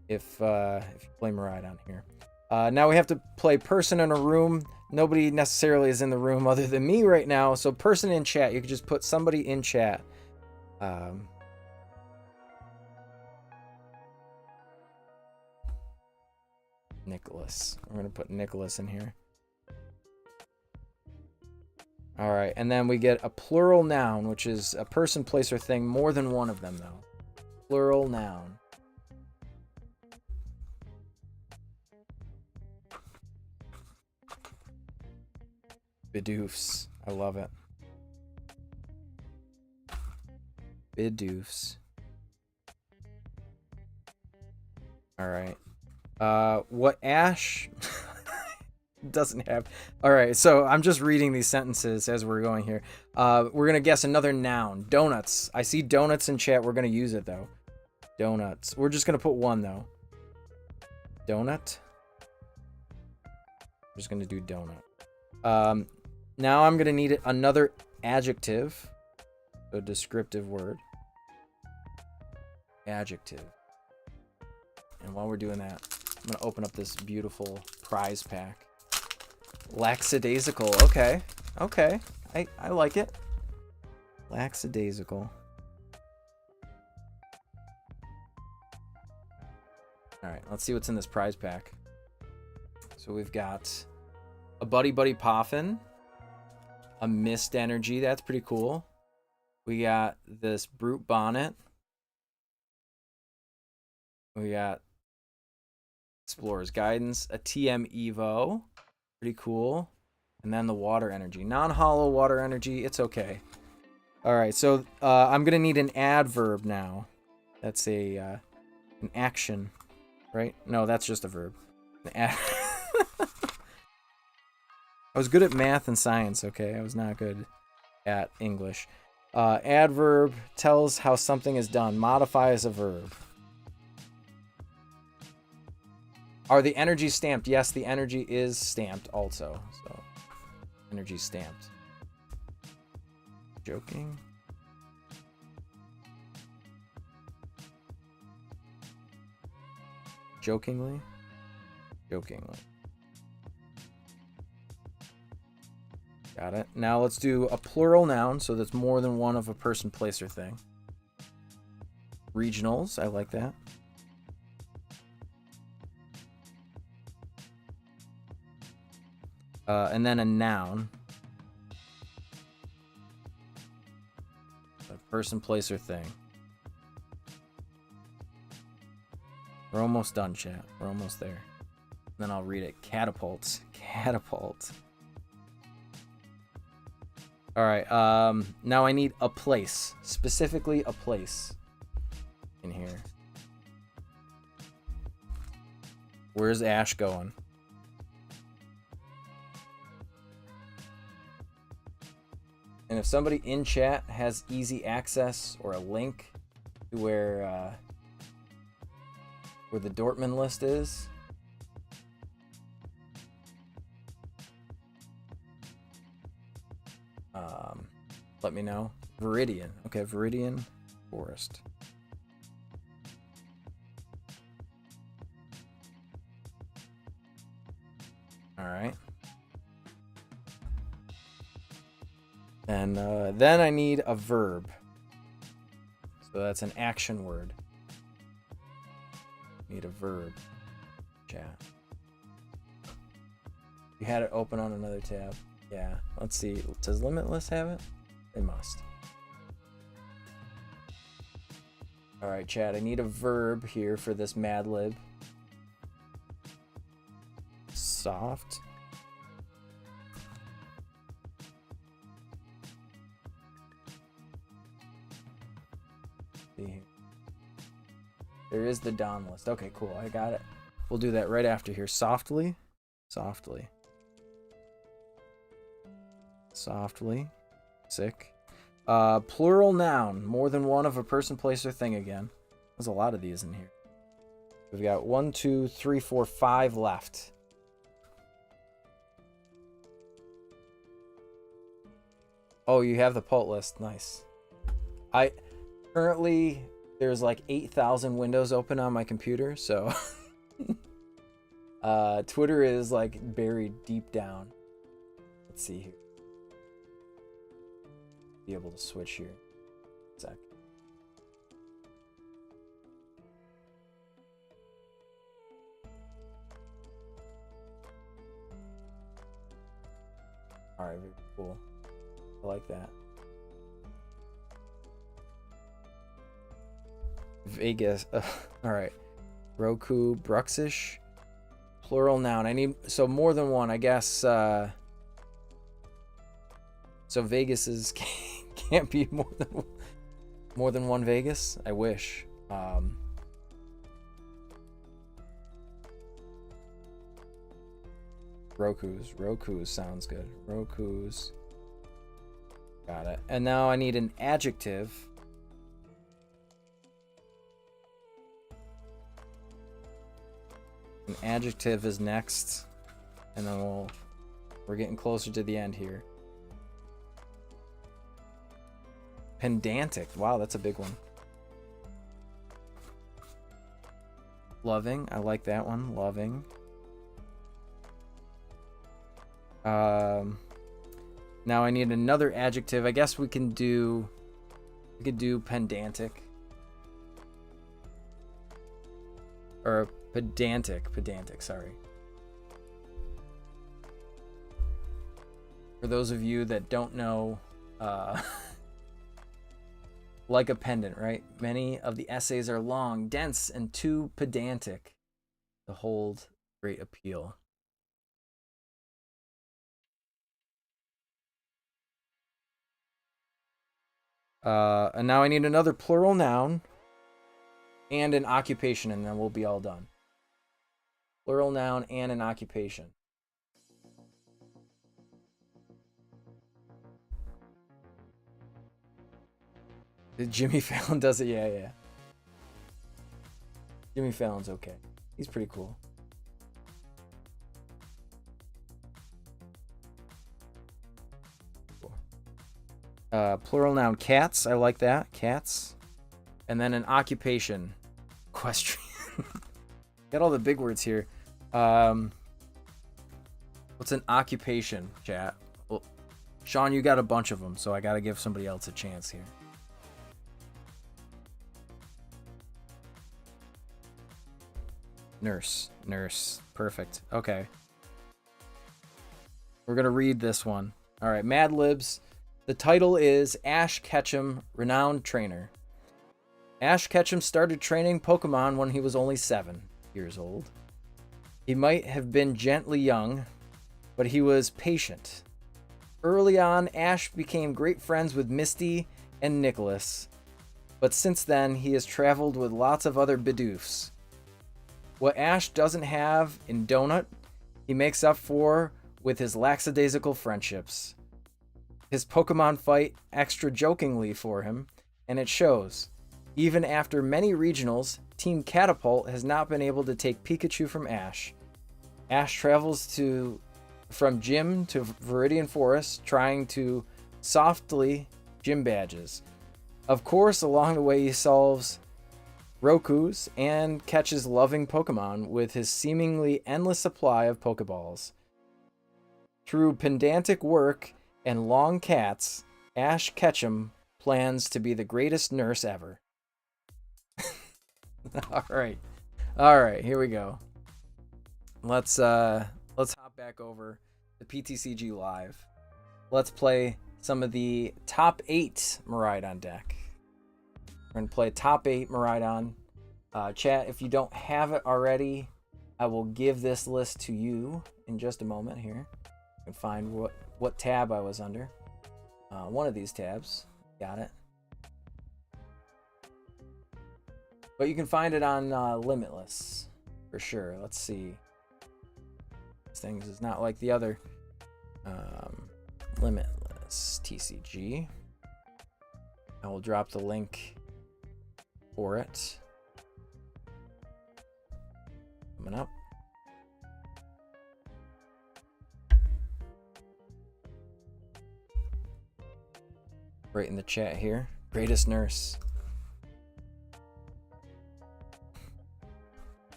if you play Miraidon here. Now we have to play person in a room. Nobody necessarily is in the room other than me right now. So person in chat. You can just put somebody in chat. Nicholas. We're going to put Nicholas in here. All right, and then we get a plural noun, which is a person, place, or thing. More than one of them, though. Plural noun. Bidoofs. I love it. Bidoofs. All right. What Ash doesn't have. All right, so I'm just reading these sentences as we're going here. We're going to guess another noun. Donuts. I see donuts in chat. We're going to use it, though. Donuts. We're just going to put one, though. Donut. I'm just going to do donut. Now I'm going to need another adjective. A descriptive word. Adjective. And while we're doing that, I'm going to open up this beautiful prize pack. Lackadaisical. Okay. Okay. I like it. Lackadaisical. Alright, let's see what's in this prize pack. So we've got a Buddy Buddy Poffin. A Mist Energy. That's pretty cool. We got this Brute Bonnet. We got Explorer's Guidance. A TM Evo. Pretty cool. And then the water energy. Non-hollow water energy. It's okay. Alright, so I'm going to need an adverb now. That's an action. Right? No, that's just a verb. I was good at math and science, okay? I was not good at English. Adverb tells how something is done. Modifies a verb. Are the energies stamped? Yes, the energy is stamped also. So, energy stamped. Joking. Jokingly. Jokingly. Got it. Now let's do a plural noun, so that's more than one of a person, place, or thing. Regionals. I like that. And then a noun. A person, place, or thing. We're almost done, chat. We're almost there. Then I'll read it. Catapult. Catapult. Alright, now I need a place. Specifically a place. In here. Where's Ash going? And if somebody in chat has easy access or a link to where the Dortmund list is, let me know. Viridian. Okay, Viridian Forest. All right. And then I need a verb. So that's an action word. Need a verb. Chat. You had it open on another tab. Yeah. Let's see. Does Limitless have it? They must. Alright, chat. I need a verb here for this Mad Lib. Soft. see here. There is the Dawn list. Okay, cool. I got it. We'll do that right after here. Softly. Softly. Softly. Sick. Plural noun. More than one of a person, place, or thing again. There's a lot of these in here. We've got 1, 2, 3, 4, 5 left. Oh, you have the Pult list. Nice. Currently, there's like 8,000 windows open on my computer, so Twitter is like buried deep down. Let's see here. Be able to switch here. Sec. All right, very cool. I like that. Vegas. All right. Roku, Bruxish. Plural noun. I need so more than one, I guess. So Vegas is can't be more than one Vegas. I wish. Roku's sounds good. Roku's. Got it. And now I need an adjective. An adjective is next. And then we're getting closer to the end here. Pedantic. Wow, that's a big one. Loving. I like that one. Loving. Now I need another adjective. I guess we could do pedantic. Or pedantic, sorry. For those of you that don't know, like a pendant, right? Many of the essays are long, dense, and too pedantic to hold great appeal. And now I need another plural noun and an occupation, and then we'll be all done. Plural noun and an occupation. Jimmy Fallon does it? Yeah. Jimmy Fallon's okay. He's pretty cool. Plural noun, cats. I like that. Cats. And then an occupation. Equestrian. Got all the big words here. What's an occupation, chat? Well, Sean, you got a bunch of them, so I got to give somebody else a chance here. Nurse. Perfect. Okay. We're going to read this one. All right, Mad Libs. The title is Ash Ketchum, Renowned Trainer. Ash Ketchum started training Pokemon when he was only 7 years old. He might have been gently young, but he was patient. Early on, Ash became great friends with Misty and Nicholas, but since then, he has traveled with lots of other Bidoofs. What Ash doesn't have in Donut, he makes up for with his lackadaisical friendships. His Pokemon fight extra jokingly for him, and it shows. Even after many regionals, Team Catapult has not been able to take Pikachu from Ash. Ash travels from gym to Viridian Forest, trying to softly gym badges. Of course, along the way he solves Roku's and catches loving Pokemon with his seemingly endless supply of Pokeballs. Through pedantic work and long cats, Ash Ketchum plans to be the greatest nurse ever. All right, here we go. Let's hop back over to PTCG Live. Let's play some of the top 8 Miraidon deck. We're gonna play top 8 Miraidon. Chat, if you don't have it already, I will give this list to you in just a moment here. I can find what tab I was under. One of these tabs. Got it. But you can find it on Limitless for sure. Let's see. This thing is not like the other Limitless TCG. I will drop the link for it. Coming up. Right in the chat here. Greatest nurse.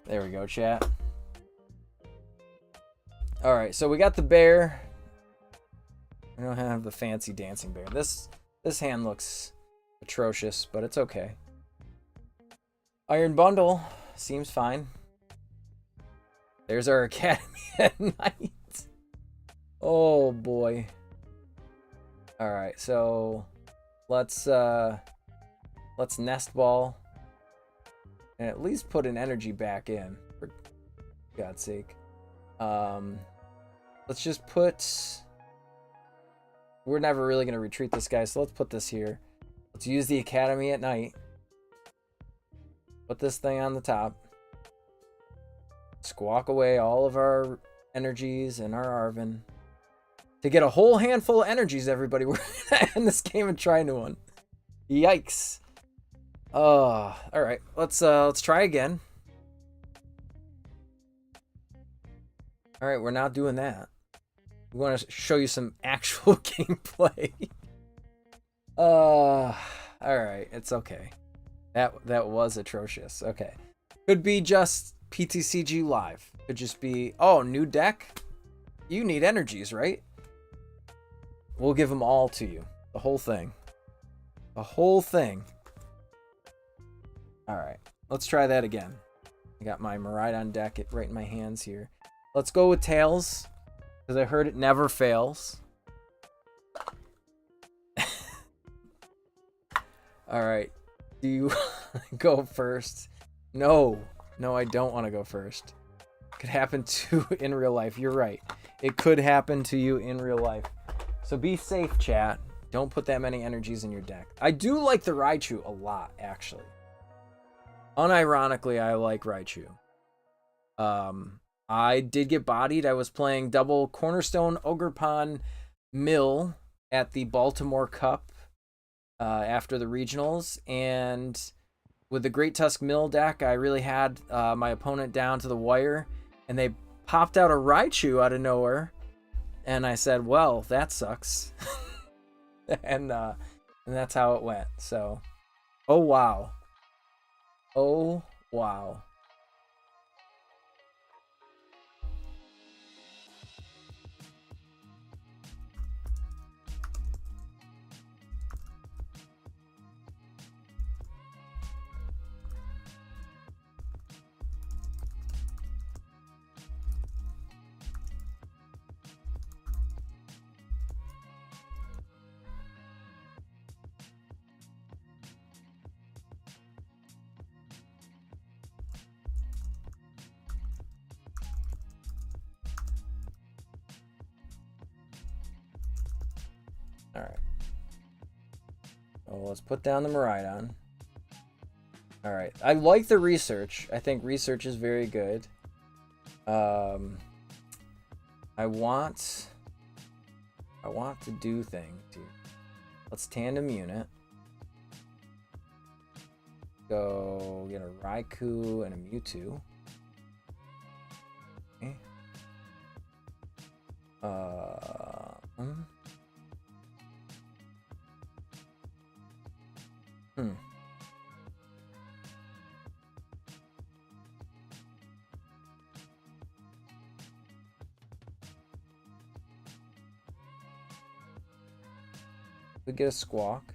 There we go, chat. All right, so we got the bear. We don't have the fancy dancing bear. This hand looks atrocious, but it's okay. Iron Bundle seems fine. There's our Academy at night. Oh boy. All right, so let's nest ball and at least put an energy back in, for God's sake. Let's just put... We're never really going to retreat this guy, so let's put this here. Let's use the Academy at night. Put this thing on the top. Squawk away all of our energies and our Arven. To get a whole handful of energies, everybody. We're going to end this game and try a new one. Yikes. Oh, all right. Let's try again. All right, we're not doing that. We want to show you some actual gameplay. All right, it's okay. That was atrocious. Okay. Could be just PTCG Live. Could just be, oh, new deck? You need energies, right? We'll give them all to you. The whole thing. The whole thing. All right, let's try that again. I got my Miraidon deck right in my hands here. Let's go with Tails, because I heard it never fails. All right, do you go first? No, I don't want to go first. It could happen to in real life. You're right. It could happen to you in real life. So be safe, chat. Don't put that many energies in your deck. I do like the Raichu a lot, actually. Unironically, I like Raichu. I did get bodied. I was playing double Cornerstone Ogerpon Mill at the Baltimore Cup after the regionals, and with the Great Tusk Mill deck, I really had my opponent down to the wire, and they popped out a Raichu out of nowhere, and I said, well, that sucks. and that's how it went. So, oh wow. Oh, wow. All right. Well, let's put down the Miraidon. All right. I like the research. I think research is very good. I want to do things here. Let's tandem unit. Go get a Raikou and a Mewtwo. Okay. We get a Squawk.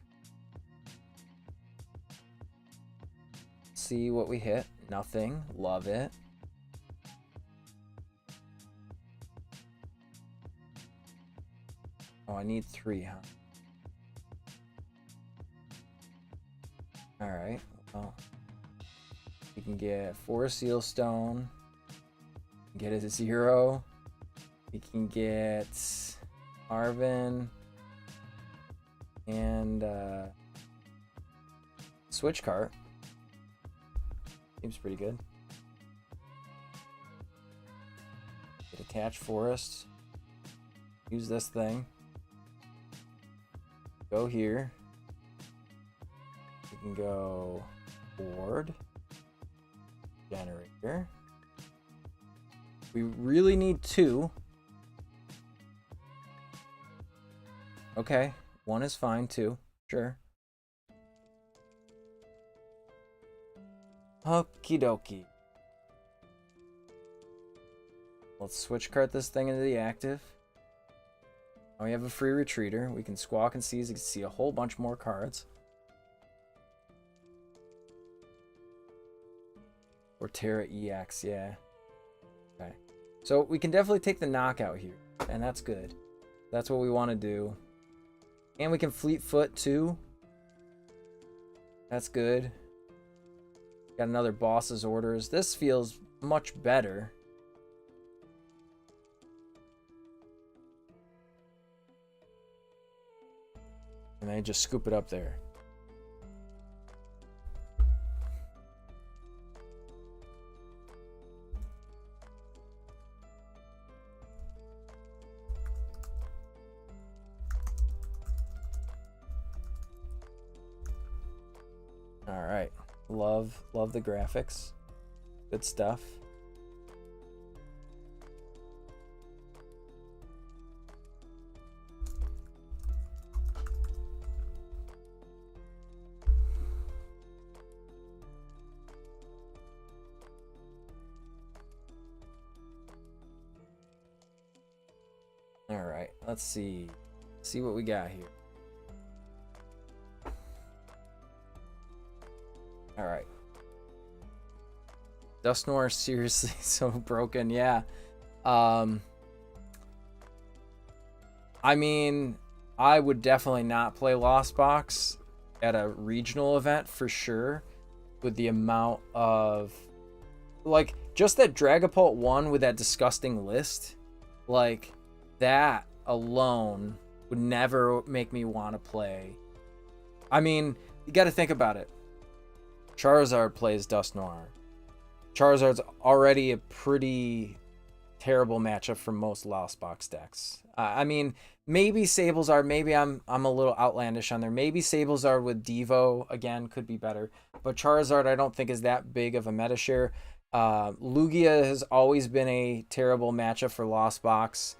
See what we hit. Nothing. Love it. Oh, I need 3, huh? Alright. Well, we can get 4 Seal Stone. Get it to 0. We can get Arven. And Switch Cart. Seems pretty good. Get attached forest. Use this thing. Go here. We can go board. Generator. We really need 2. Okay, 1 is fine too. Sure. Okie dokie. Let's switch cart this thing into the active. Now we have a free retreater. We can squawk and seize. You can see a whole bunch more cards. Or Terra EX, yeah. Okay. So we can definitely take the knockout here. And that's good. That's what we want to do. And we can fleet foot too. That's good. Got another boss's orders. This feels much better. And I just scoop it up there. All right. Love the graphics. Good stuff. All right, let's see what we got here. All right. Dusknoir seriously so broken, yeah. I mean, I would definitely not play Lost Box at a regional event for sure, with the amount of, like, just that Dragapult 1 with that disgusting list, like, that alone would never make me want to play. I mean, you got to think about it. Charizard plays Dusknoir. Charizard's already a pretty terrible matchup for most Lost Box decks. I mean, maybe Sablezard, maybe I'm a little outlandish on there. Maybe Sablezard with Devo, again, could be better. But Charizard, I don't think is that big of a meta share. Lugia has always been a terrible matchup for Lost Box.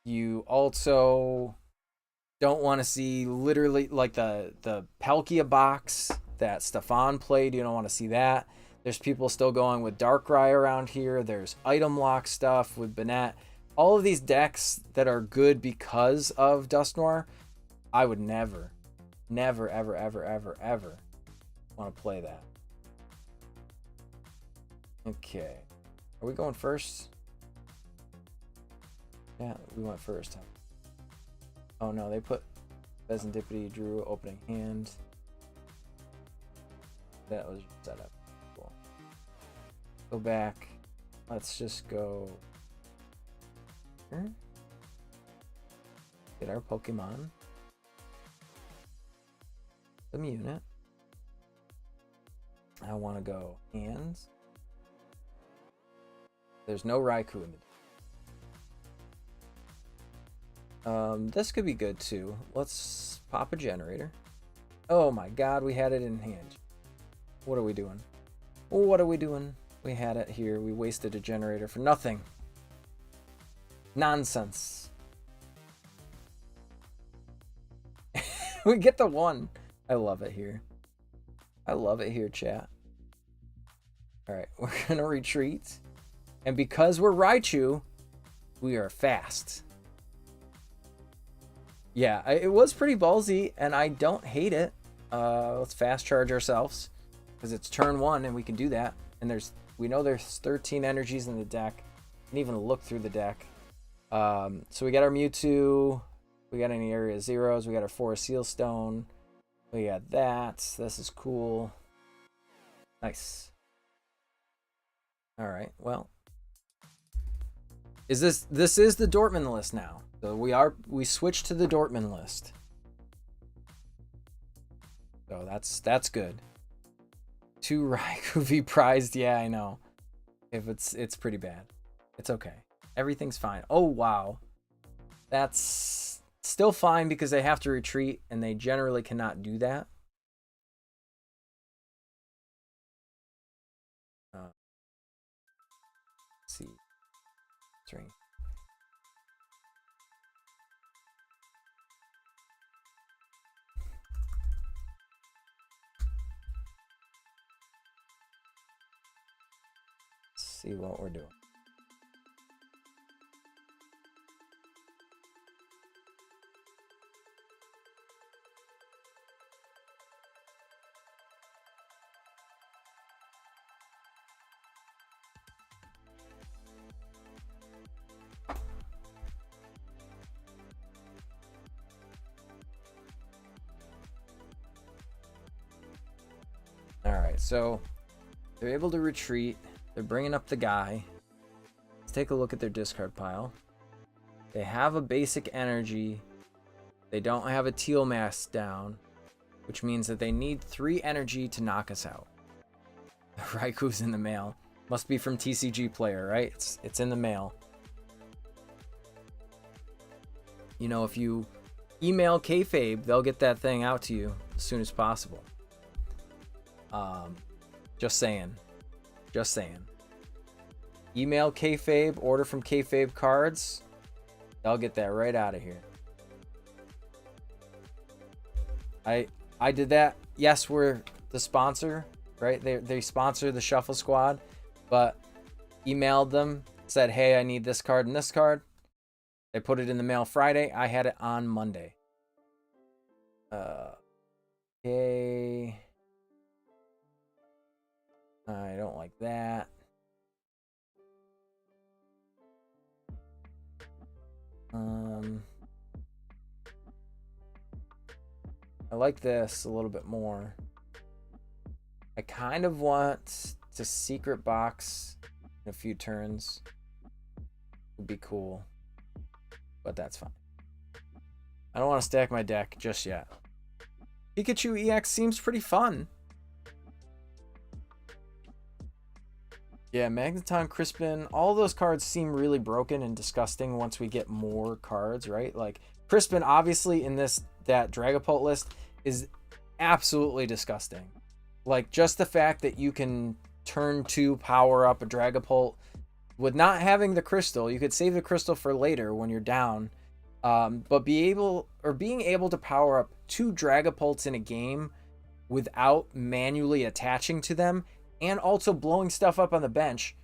You also don't want to see literally like the Palkia box that Stefan played. You don't want to see that. There's people still going with Darkrai around here. There's item lock stuff with Banette. All of these decks that are good because of Dusknoir, I would never, ever want to play that. Okay. Are we going first? Yeah, we went first, huh? Oh no, they put Serendipity, drew, opening hand. That was set up. Cool. Go back. Let's just go here. Get our Pokemon. Immune it. I want to go hands. There's no Raikou in the this could be good too. Let's pop a generator. Oh my god, we had it in hand. What are we doing? What are we doing? We had it here. We wasted a generator for nothing. Nonsense. We get the 1. I love it here. I love it here, chat. Alright, we're gonna retreat. And because we're Raichu, we are fast. Yeah, it was pretty ballsy, and I don't hate it. Let's fast charge ourselves, because it's turn 1, and we can do that. And we know there's 13 energies in the deck. You can even look through the deck. So we got our Mewtwo. We got any area zeros. We got our Forest Seal Stone. We got that. This is cool. Nice. All right. Well, this is the Dortmund list now. So we switched to the Dortmund list. So that's good. 2 Raikou V prized. Yeah, I know. If it's pretty bad. It's okay. Everything's fine. Oh, wow. That's still fine because they have to retreat, and they generally cannot do that. Let's see. String. Let's see what we're doing. Alright, so they're able to retreat. They're bringing up the guy. Let's take a look at their discard pile. They have a basic energy. They don't have a teal mask down, which means that they need 3 energy to knock us out. Raikou's in the mail. Must be from TCG player, right? It's in the mail. You know, if you email Kayfabe, they'll get that thing out to you as soon as possible. Just saying. Just saying. Email Kayfabe, order from Kayfabe Cards. They'll get that right out of here. I did that. Yes, we're the sponsor, right? They sponsor the Shuffle Squad, but emailed them, said, hey, I need this card and this card. They put it in the mail Friday. I had it on Monday. Okay. I don't like that. I like this a little bit more. I kind of want to secret box in a few turns. Would be cool. But that's fine. I don't want to stack my deck just yet. Pikachu EX seems pretty fun. Yeah, Magneton, Crispin, all those cards seem really broken and disgusting once we get more cards, right? Like, Crispin, obviously, in that Dragapult list is absolutely disgusting. Like, just the fact that you can turn 2 power up a Dragapult with not having the crystal. You could save the crystal for later when you're down. But being able to power up 2 Dragapults in a game without manually attaching to them and also blowing stuff up on the bench,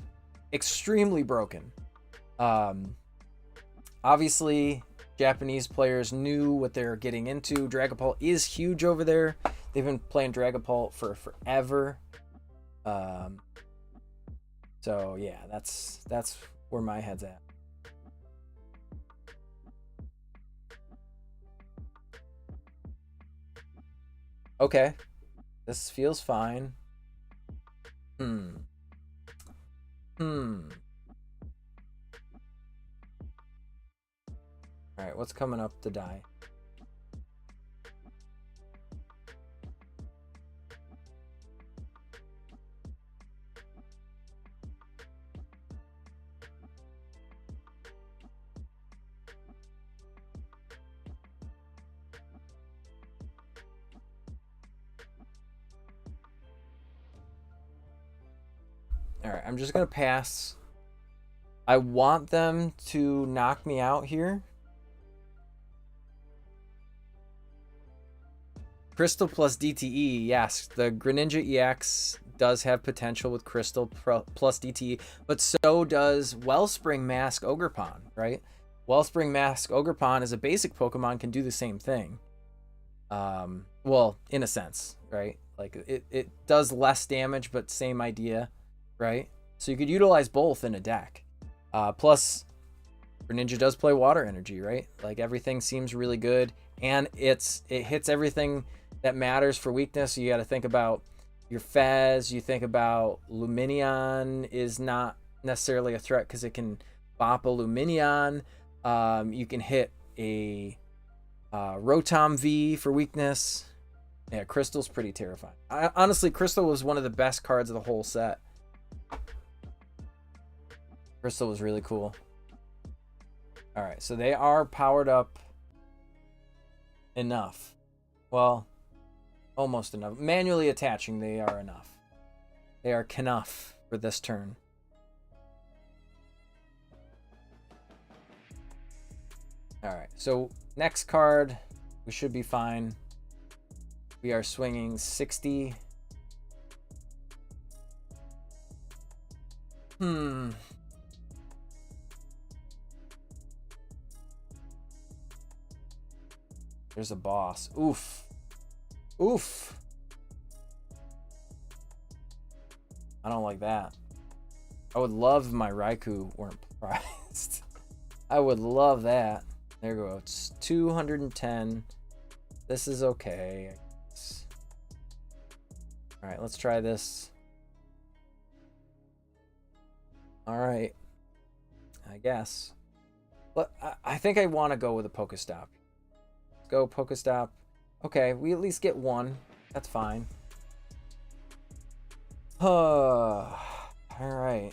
extremely broken. Obviously, Japanese players knew what they're getting into. Dragapult is huge over there. They've been playing Dragapult for forever. So yeah, that's where my head's at. Okay, this feels fine. Alright, what's coming up to die? Alright, I'm just going to pass. I want them to knock me out here. Crystal plus DTE, yes. The Greninja EX does have potential with Crystal plus DTE, but so does Wellspring Mask Ogerpon, right? Wellspring Mask Ogerpon is a basic Pokemon, can do the same thing. Well, in a sense, right? Like, it does less damage, but same idea. Right? So you could utilize both in a deck. Plus, Greninja does play water energy, right? Like, everything seems really good. And it hits everything that matters for weakness. So you got to think about your Fez. You think about Lumineon is not necessarily a threat because it can bop a Lumineon. You can hit a Rotom V for weakness. Yeah, Crystal's pretty terrifying. Honestly, Crystal was one of the best cards of the whole set. Crystal was really cool. All right, so they are powered up enough. Well, almost enough. Manually attaching, they are enough. They are enough for this turn. All right, so next card, we should be fine. We are swinging 60. There's a boss. Oof. Oof. I don't like that. I would love if my Raikou weren't priced. I would love that. There we go. It's 210. This is okay, I guess. All right, let's try this. All right. I guess. But I think I want to go with a Pokestop. Let's go Pokestop. Okay, we at least get one. That's fine. All right.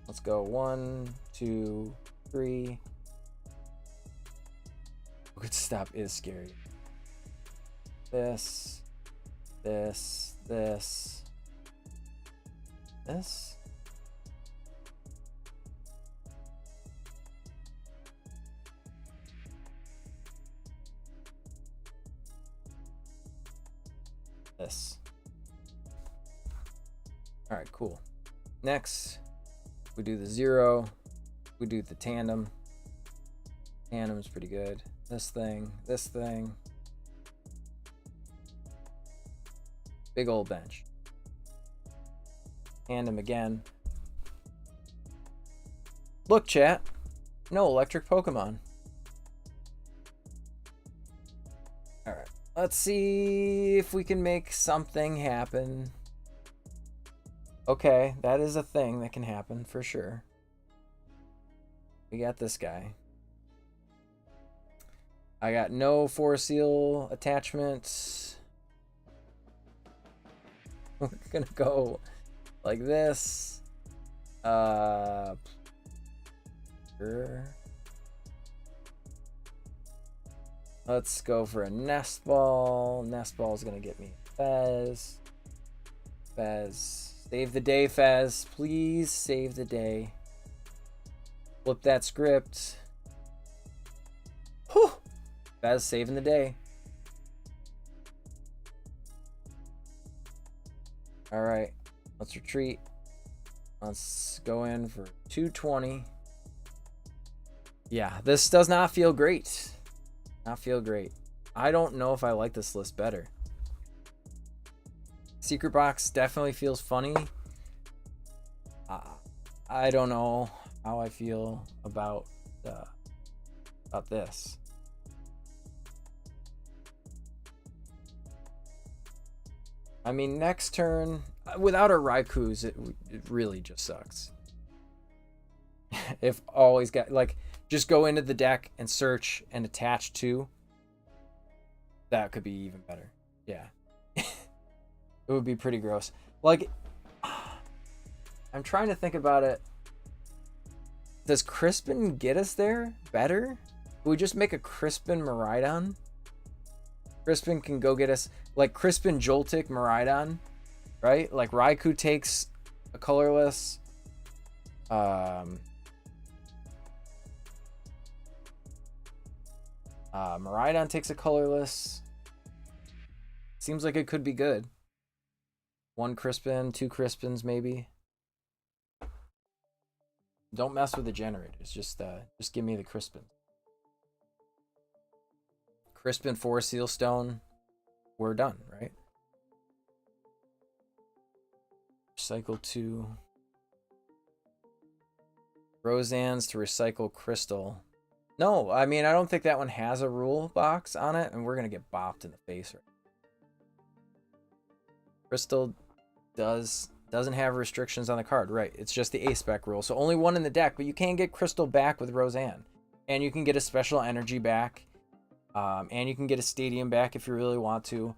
Let's go 1, 2, 3. Pokestop is scary. This. This. This. This. This. All right, cool. Next, we do the 0. We do the tandem. Tandem's pretty good. This thing, this thing. Big old bench. Tandem again. Look, chat. No electric Pokemon. All right. Let's see if we can make something happen. Okay, that is a thing that can happen for sure. We got this guy. I got no Force Seal attachments. We're gonna go like this. Sure. Let's go for a Nest Ball. Nest Ball is gonna get me Fez. Fez. Save the day, Fez. Please save the day. Flip that script. Whew. Fez saving the day. All right. Let's retreat. Let's go in for 220. Yeah, this does not feel great. Not feel great. I don't know if I like this list better. Secret Box definitely feels funny. I don't know how I feel about this. I mean, next turn, without our Raikous, it really just sucks. If always got, like, just go into the deck and search and attach to, that could be even better. Yeah. It would be pretty gross. Like, I'm trying to think about it. Does Crispin get us there better? Can we just make a Crispin Miraidon? Crispin can go get us, like Crispin Joltik Miraidon, right? Like Raikou takes a colorless. Miraidon takes a colorless. Seems like it could be good. 1 Crispin, 2 Crispins maybe. Don't mess with the generators. Just give me the Crispin. Crispin 4 Seal Stone. We're done, right? Recycle 2. Roseanne's to recycle Crystal. No, I mean, I don't think that one has a rule box on it, and we're going to get bopped in the face right now. Crystal doesn't have restrictions on the card, right? It's just the A-Spec rule. So only 1 in the deck, but you can get Crystal back with Roseanne. And you can get a special energy back. And you can get a stadium back if you really want to.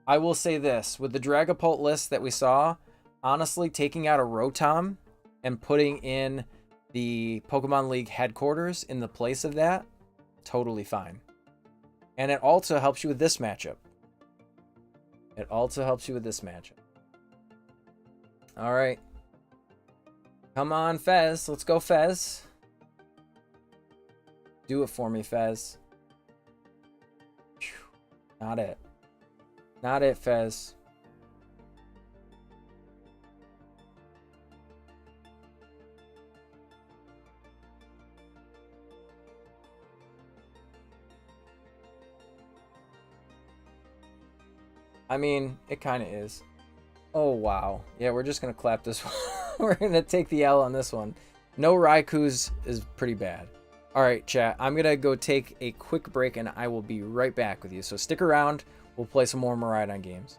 I will say this, with the Dragapult list that we saw, honestly, taking out a Rotom and putting in the Pokemon League headquarters in the place of that, totally fine. And it also helps you with this matchup. All right. Come on, Fez. Let's go, Fez. Do it for me, Fez. Not it. Not it, Fez. I mean, it kind of is. Oh, wow. Yeah, we're just going to clap this one. We're going to take the L on this one. No Raikous is pretty bad. All right, chat. I'm going to go take a quick break, and I will be right back with you. So stick around. We'll play some more Miraidon games.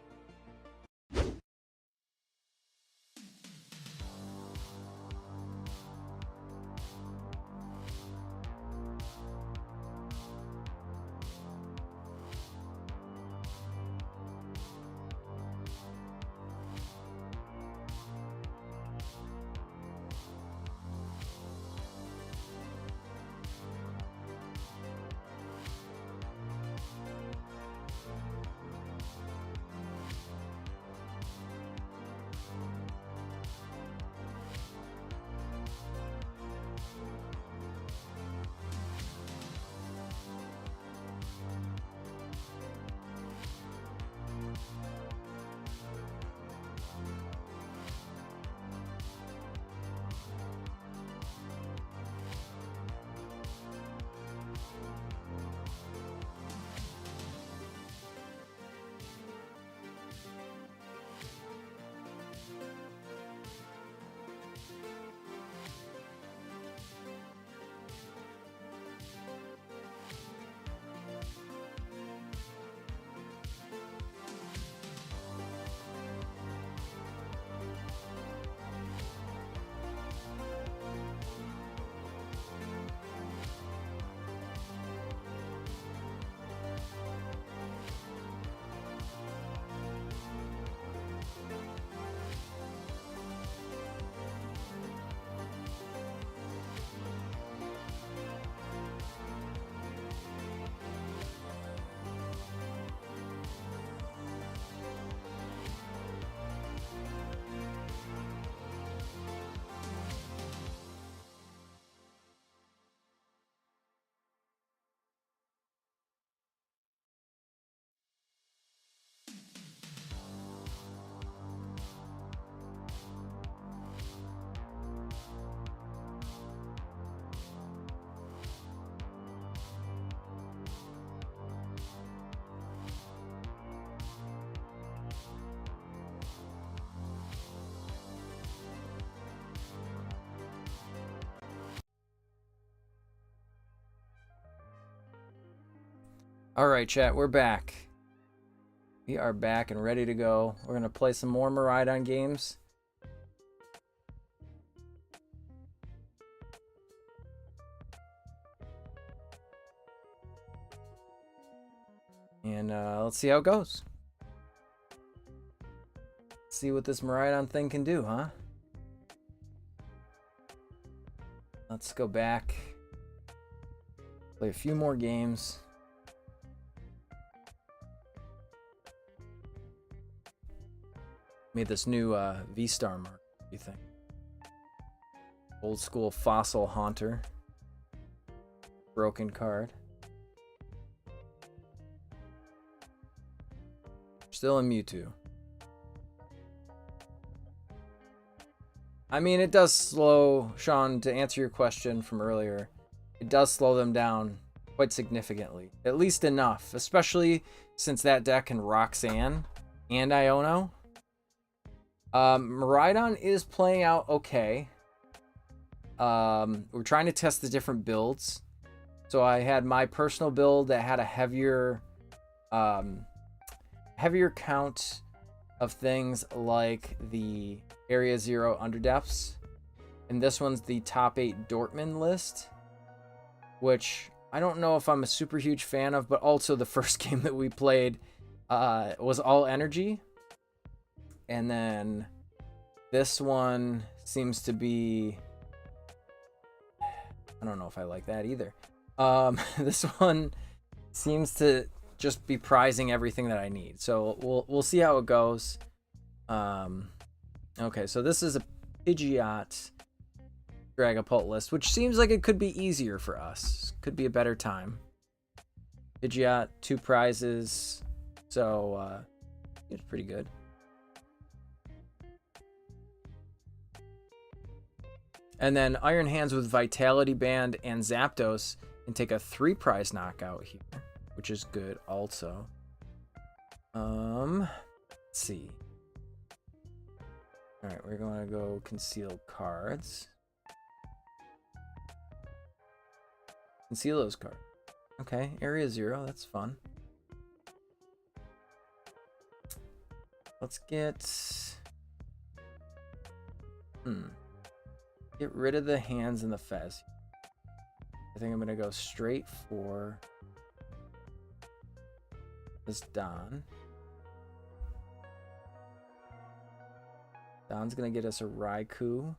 All right, chat, we're back. We are back and ready to go. We're going to play some more Miraidon games. And let's see how it goes. Let's see what this Miraidon thing can do, huh? Let's go back. Play a few more games. Made this new V-Star mark. What do you think? Old school Fossil Haunter. Broken card. Still in Mewtwo. I mean, it does slow, Sean, to answer your question from earlier, it does slow them down quite significantly. At least enough, especially since that deck can Roxanne and Iono. Miraidon is playing out okay. We're trying to test the different builds. So I had my personal build that had a heavier count of things like the Area 0 Underdepths. And this one's the top 8 Dortmund list, which I don't know if I'm a super huge fan of, but also the first game that we played, It was all energy. And then this one seems to be... I don't know if I like that either. This one seems to just be prizing everything that I need. So we'll see how it goes. Okay, so this is a Pidgeot Dragapult list, which seems like it could be easier for us. Could be a better time. Pidgeot, 2 prizes. So it's pretty good. And then Iron Hands with Vitality Band and Zapdos can take a 3 prize knockout here, which is good also. Let's see. All right, we're going to go conceal cards. Conceal those cards. Okay, Area 0, that's fun. Let's get... Get rid of the hands and the fez. I think I'm going to go straight for this Don. Don's going to get us a Raikou.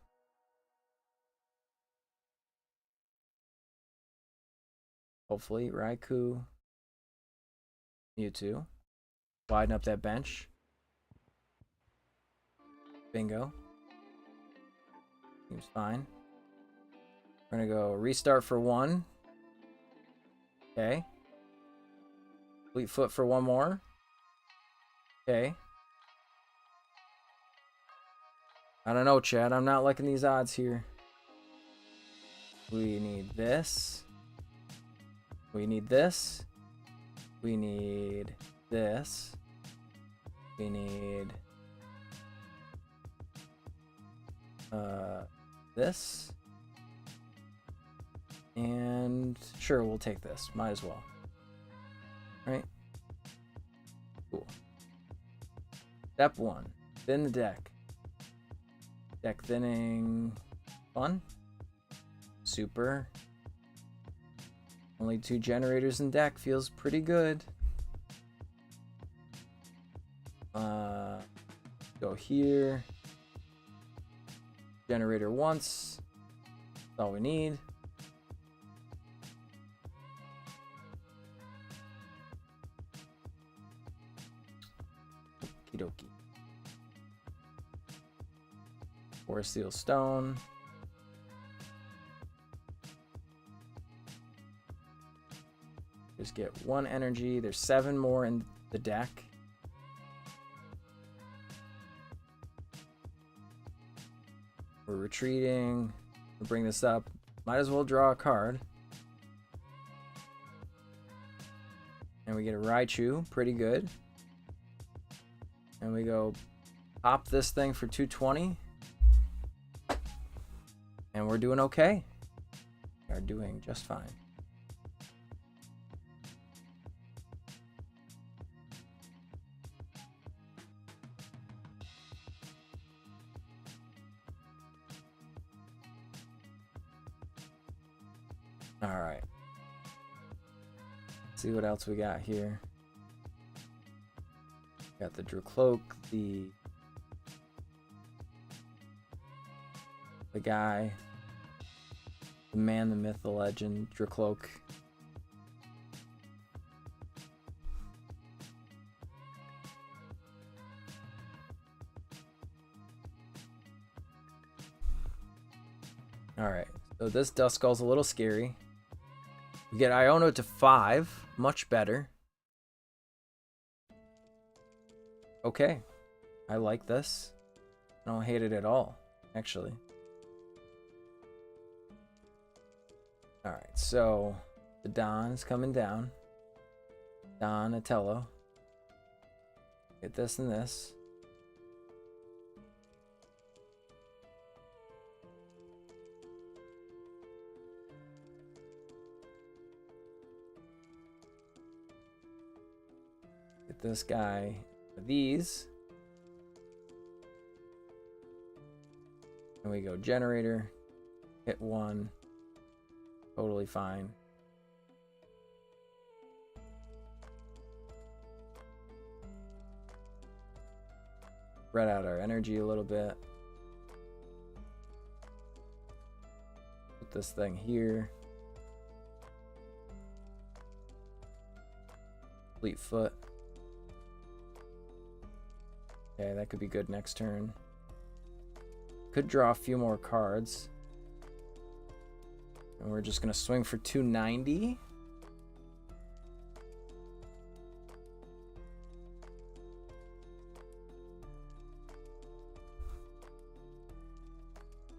Hopefully, Raikou. Mewtwo. Widen up that bench. Bingo. Seems fine. We're going to go restart for 1. Okay. Fleetfoot for 1 more. Okay. I don't know, Chad. I'm not liking these odds here. We need this. We need this. We need this. We need this. And sure, we'll take this. Might as well. Right? Cool. Step 1. Thin the deck. Deck thinning. Fun. Super. Only 2 generators in deck. Feels pretty good. Go here. Generator once. That's all we need. Okie dokie. Forest Seal Stone. Just get 1 energy. There's 7 more in the deck. We're retreating. We'll bring this up. Might as well draw a card. And we get a Raichu. Pretty good. And we go pop this thing for 220. And we're doing okay. We are doing just fine. All right. See what else we got here. Got the Dracloak, the guy, the man, the myth, the legend, Dracloak. All right. So this Duskull's a little scary. We get Iono to 5, much better. Okay, I like this. I don't hate it at all, actually. Alright, so the Don is coming down. Donatello. Get this and this. Get this guy. These. And we go generator. Hit 1. Totally fine. Spread out our energy a little bit. Put this thing here. Fleetfoot. Okay, that could be good next turn. Could draw a few more cards. And we're just going to swing for 290.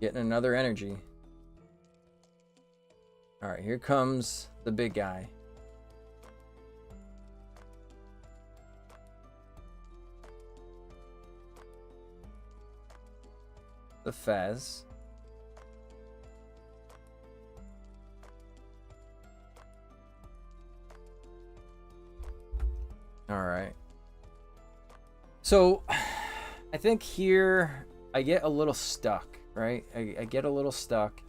Getting another energy. All right, here comes the big guy. The Fez. All right. So I think here I get a little stuck, right? I get a little stuck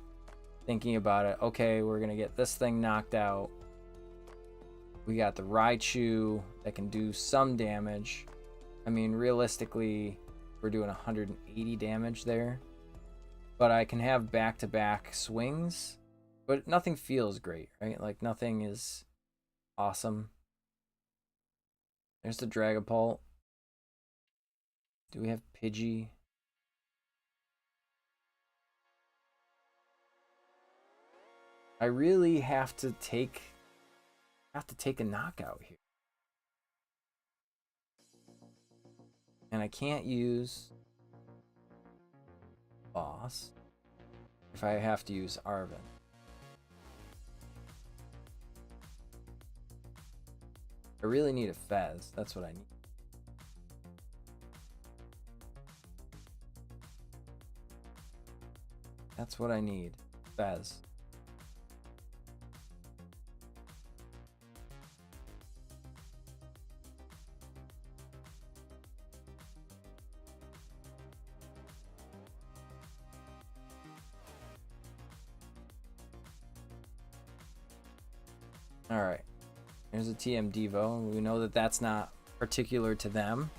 thinking about it. Okay, we're going to get this thing knocked out. We got the Raichu that can do some damage. I mean, realistically, we're doing 180 damage there. But I can have back-to-back swings. But nothing feels great, right? Like, nothing is awesome. There's the Dragapult. Do we have Pidgey? I really have to take a knockout here. And I can't use Boss if I have to use Arven. I really need a Fez. That's what I need. That's what I need. Fez. All right. There's a TM Devo. We know that that's not particular to them.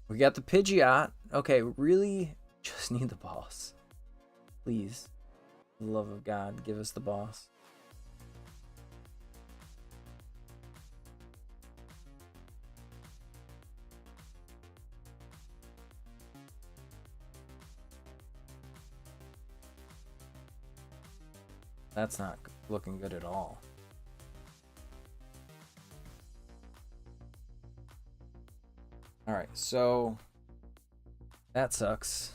We got the Pidgeot. Okay, really just need the boss. Please. For the love of God, give us the boss. That's not looking good at all. All right, so that sucks.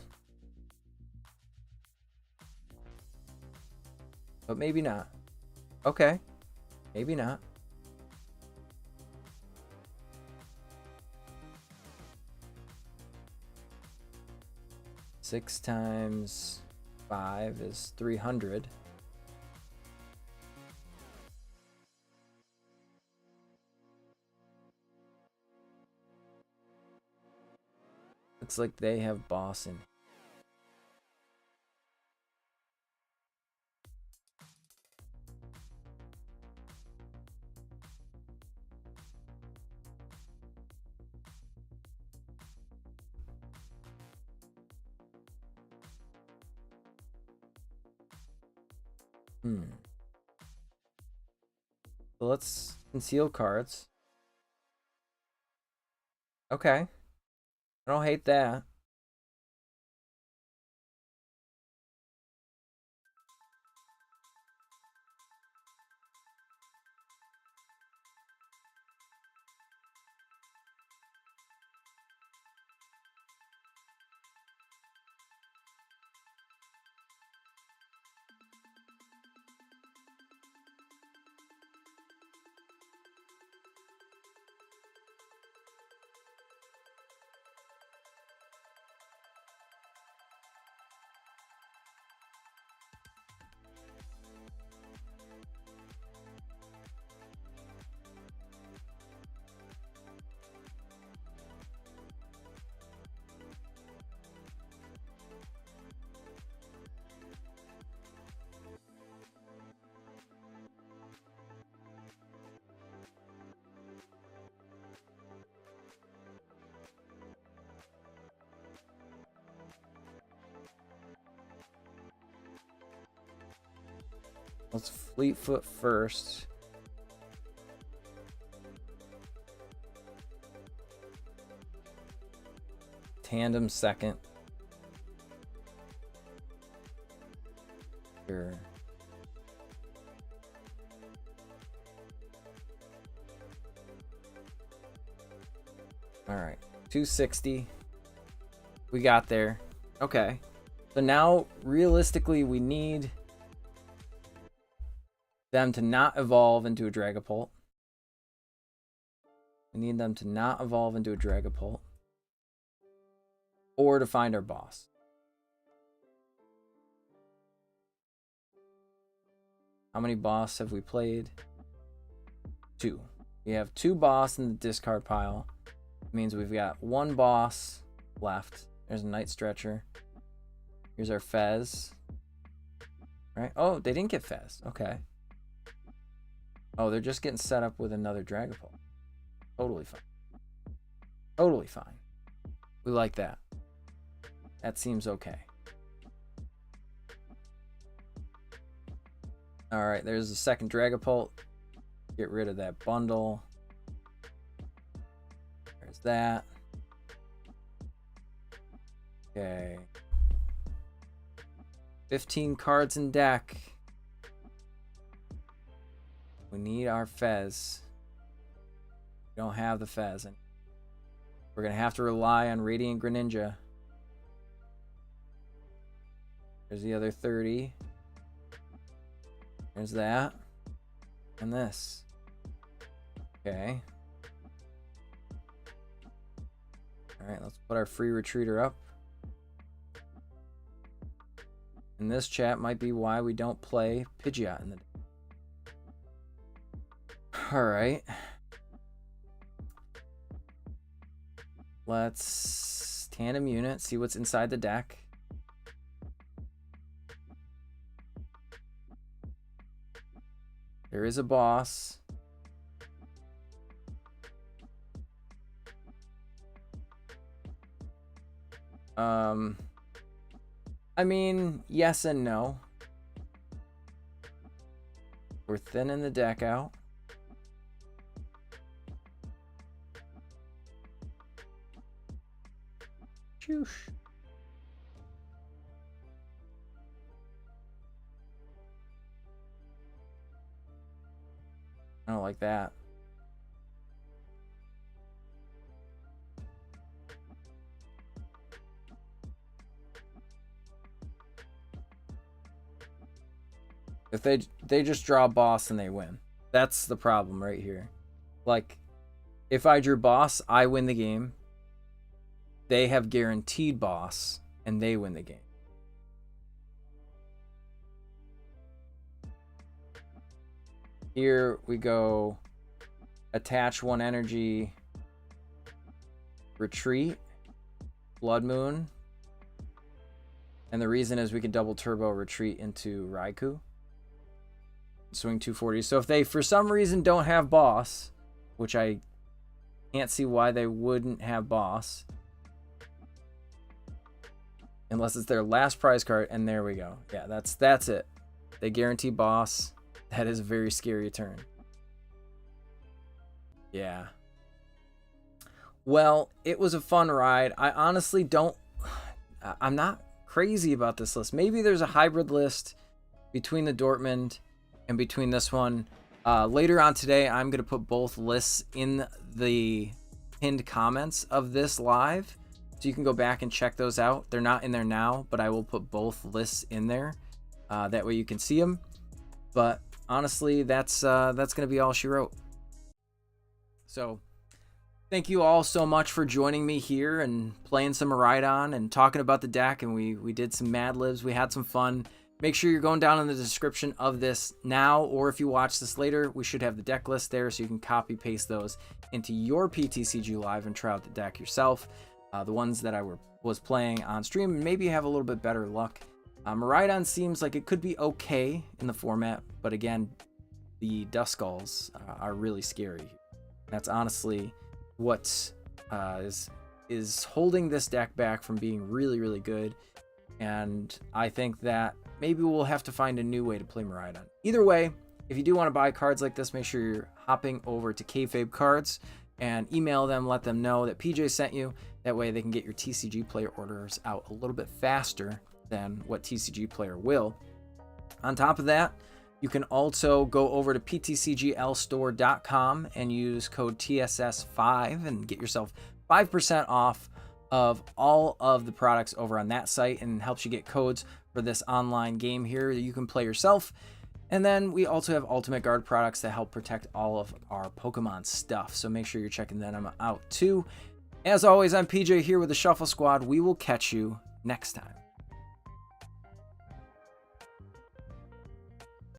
But maybe not. Okay, maybe not. Six times 5 is 300. Looks like they have boss in. So let's conceal cards. Okay. I don't hate that. Let's Fleetfoot first. Tandem second. Sure. All right, 260. We got there. Okay. So now, realistically, we need them to not evolve into a Dragapult. We need them to not evolve into a Dragapult. Or to find our boss. How many boss have we played? 2. We have 2 boss in the discard pile. It means we've got 1 boss left. There's a Night Stretcher. Here's our Fez. Right? Oh, they didn't get Fez. Okay. Oh, they're just getting set up with another Dragapult. Totally fine. Totally fine. We like that. That seems okay. Alright, there's the second Dragapult. Get rid of that bundle. There's that. Okay. 15 cards in deck. We need our Fez. We don't have the Fez. We're going to have to rely on Radiant Greninja. There's the other 30. There's that. And this. Okay. Alright, let's put our free retreater up. And this chat might be why we don't play Pidgeot in the... Alright. Let's tandem unit, see what's inside the deck. There is a boss. I mean, yes and no. We're thinning the deck out. Shoosh. I don't like that. If they just draw a boss and they win. That's the problem right here. Like, if I drew boss, I win the game. They have guaranteed boss, and they win the game. Here we go, attach 1 energy, retreat, Blood Moon. And the reason is we can double turbo retreat into Raikou. Swing 240. So if they, for some reason, don't have boss, which I can't see why they wouldn't have boss. Unless it's their last prize card, and there we go. Yeah, that's it. They guarantee boss. That is a very scary turn. Yeah. Well, it was a fun ride. I honestly don't... I'm not crazy about this list. Maybe there's a hybrid list between the Dortmund and between this one. Later on today, I'm going to put both lists in the pinned comments of this live. So you can go back and check those out. They're not in there now, but I will put both lists in there. That way you can see them. But honestly, that's going to be all she wrote. So thank you all so much for joining me here and playing some Miraidon and talking about the deck. And we did some Mad Libs. We had some fun. Make sure you're going down in the description of this now, or if you watch this later, we should have the deck list there so you can copy paste those into your PTCG Live and try out the deck yourself. The ones that I was playing on stream, and maybe have a little bit better luck. Miraidon seems like it could be okay in the format, but again, the Duskulls are really scary. That's honestly what is holding this deck back from being really, really good. And I think that maybe we'll have to find a new way to play Miraidon. Either way, if you do want to buy cards like this, make sure you're hopping over to Kayfabe Cards and email them, let them know that PJ sent you. That way they can get your TCG player orders out a little bit faster than what TCG player will. On top of that, you can also go over to ptcglstore.com and use code TSS5 and get yourself 5% off of all of the products over on that site, and helps you get codes for this online game here that you can play yourself. And then we also have Ultimate Guard products that help protect all of our Pokemon stuff, so make sure you're checking them out too. As always, I'm PJ here with the Shuffle Squad. We will catch you next time.